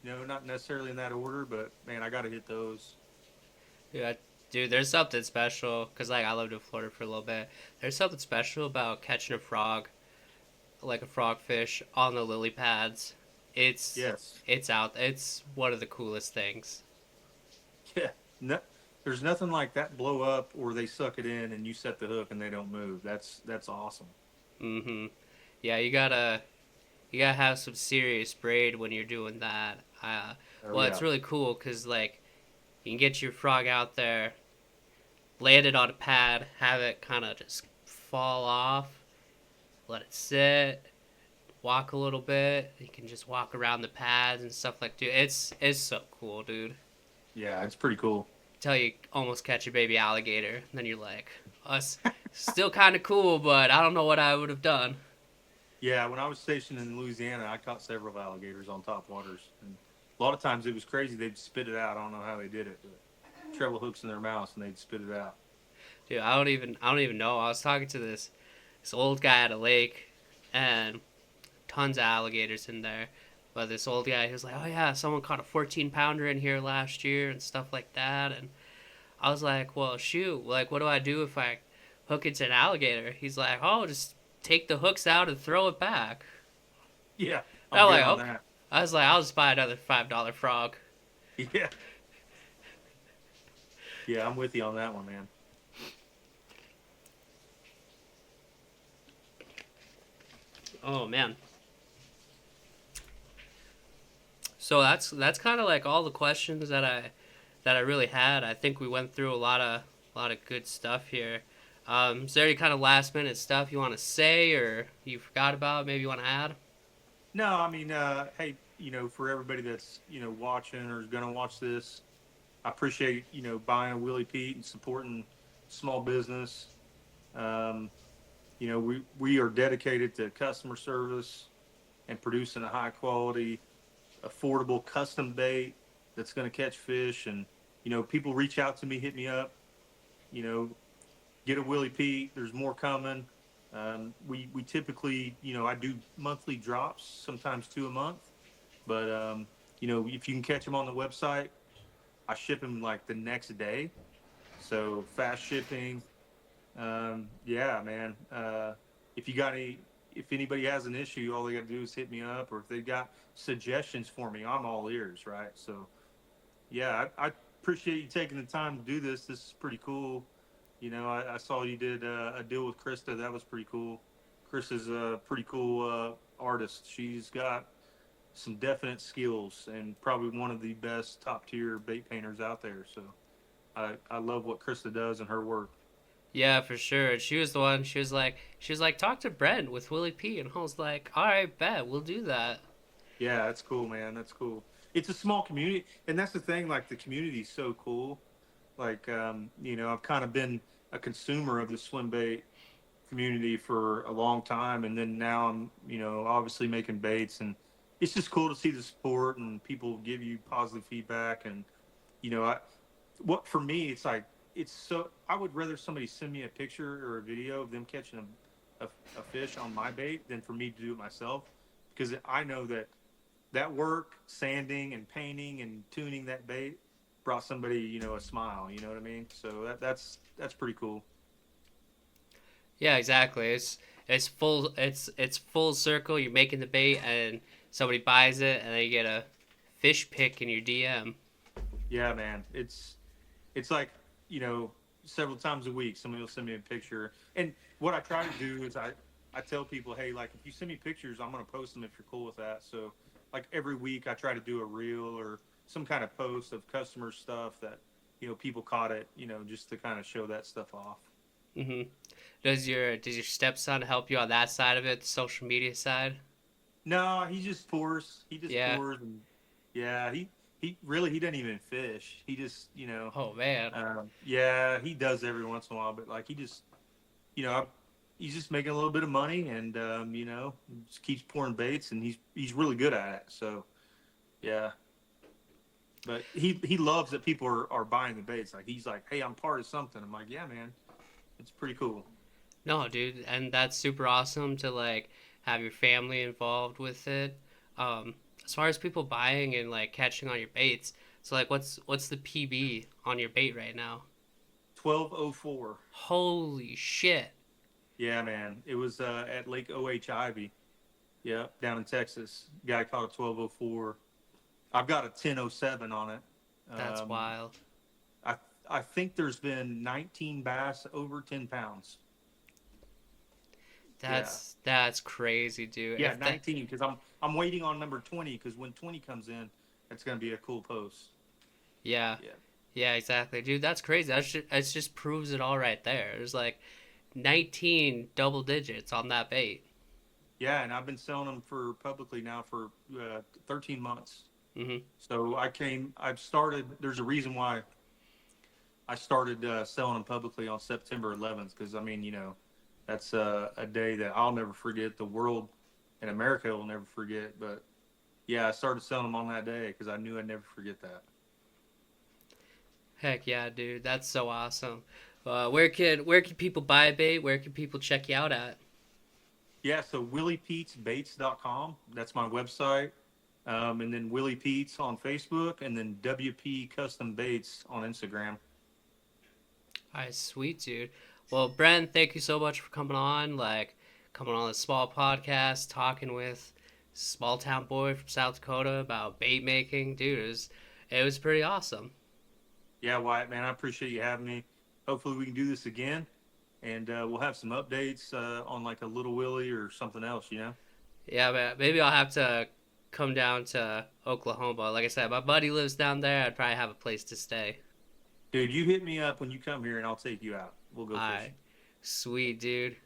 Not necessarily in that order, but man, I got to hit those. Yeah, dude. There's something special because like I lived in Florida for a little bit. There's something special about catching a frog, like a frogfish, on the lily pads. It's Yes. it's out. It's one of the coolest things. Yeah. No, there's nothing like that blow up or they suck it in and you set the hook and they don't move. That's awesome. Mm-hmm. Yeah, you gotta have some serious braid when you're doing that. Oh Well, it's yeah. really cool because like you can get your frog out there, land it on a pad, have it kind of just fall off, let it sit, walk a little bit. You can just walk around the pads and stuff like dude. It's so cool, dude. Yeah, it's pretty cool. Till you almost catch a baby alligator, and then you're like, us still kind of cool, but I don't know what I would have done. Yeah, when I was stationed in Louisiana, I caught several alligators on top waters, and a lot of times it was crazy. They'd spit it out. I don't know how they did it, but treble hooks in their mouths and they'd spit it out. Dude, I don't even know. I was talking to this old guy at a lake, and tons of alligators in there. But this old guy, he was like, "Oh yeah, someone caught a 14-pounder in here last year and stuff like that." And I was like, "Well, shoot, like, what do I do if I hook it to an alligator?" He's like, "Oh, just take the hooks out and throw it back." Yeah, And I'm I'm good like, on "Okay." that. I was like, "I'll just buy another $5 frog." Yeah, yeah, I'm with you on that one, man. Oh man. So that's kind of like all the questions that I really had. I think we went through a lot of good stuff here. Is there any kind of last minute stuff you want to say or you forgot about? Maybe you want to add? No, I mean, hey, for everybody that's watching or is gonna watch this, I appreciate buying a Willie Pete and supporting small business. Um, we are dedicated to customer service and producing a high quality, affordable custom bait that's going to catch fish. And people reach out to me, hit me up. You know, get a Willie Pete. There's more coming. We typically, I do monthly drops, sometimes two a month. But if you can catch them on the website, I ship them like the next day. So fast shipping. Yeah, man. If you got any, if anybody has an issue, all they got to do is hit me up, or if they got suggestions for me, I'm all ears, right? So, yeah, I appreciate you taking the time to do this. This is pretty cool. I saw you did a deal with Krista. That was pretty cool. Krista's a pretty cool artist. She's got some definite skills and probably one of the best top tier bait painters out there. So, I love what Krista does and her work. Yeah, for sure. She was the one. She was like, talk to Brent with Willie P. And I was like, all right, bet we'll do that. Yeah, that's cool, man. That's cool. It's a small community, and that's the thing. Like the community is so cool. Like, I've kind of been a consumer of the swim bait community for a long time, and then now I'm, obviously making baits, and it's just cool to see the support and people give you positive feedback. And I what for me, it's like it's so I would rather somebody send me a picture or a video of them catching a fish on my bait than for me to do it myself, because I know that work, sanding and painting and tuning that bait, brought somebody, a smile. You know what I mean? So that's pretty cool. Yeah, exactly. It's full circle. You're making the bait, and somebody buys it, and then you get a fish pic in your DM. Yeah, man. It's like, you know, several times a week somebody will send me a picture. And what I try to do is I tell people, hey, like if you send me pictures, I'm gonna post them if you're cool with that. So like every week I try to do a reel or some kind of post of customer stuff that, people caught it, just to kind of show that stuff off. hmm does your stepson help you on that side of it, the social media side? No, he just pours. He just Yeah. pours, and yeah, he really he doesn't even fish. He just Oh man. yeah, he does every once in a while, but like he just you know he's just making a little bit of money, and just keeps pouring baits, and he's really good at it. So yeah, but he loves that people are buying the baits. Like he's like, hey, I'm part of something. I'm like, yeah, man, it's pretty cool. No, dude, and that's super awesome to like have your family involved with it. As far as people buying and like catching on your baits, so like what's the PB on your bait right now? 1204. Holy shit. Yeah, man, it was at Lake Ivy. Yeah, down in Texas. Guy caught a 1204. I've got a 1007 on it. That's Um, wild. I I think there's been 19 bass over 10 pounds. Yeah, That's crazy, dude. yeah, If that 19 because I'm waiting on number 20 because when 20 comes in, it's gonna be a cool post. Yeah. Yeah, Yeah, exactly. Dude, that's crazy. That just proves it all right there. There's like 19 double digits on that bait. yeah, and I've been selling them for publicly now for 13 months. Mhm. So I've started. There's a reason why I started selling them publicly on September 11th because I mean, that's a day that I'll never forget. The world and America will never forget. But yeah, I started selling them on that day because I knew I'd never forget that. Heck yeah, dude. That's so awesome. Where can people buy bait? Where can people check you out at? Yeah, so WilliePete'sBaits.com. That's my website. And then Willie Pete's on Facebook, and then WP Custom Baits on Instagram. All right, sweet, dude. Well, Brent, thank you so much for coming on this small podcast, talking with small town boy from South Dakota about bait making. Dude, it was pretty awesome. Yeah, Wyatt, man, I appreciate you having me. Hopefully, we can do this again, and we'll have some updates on like a Little Willie or something else. Yeah, man, maybe I'll have to come down to Oklahoma. Like I said, my buddy lives down there. I'd probably have a place to stay. Dude, you hit me up when you come here, and I'll take you out. We'll go All right, fishing. sweet, dude.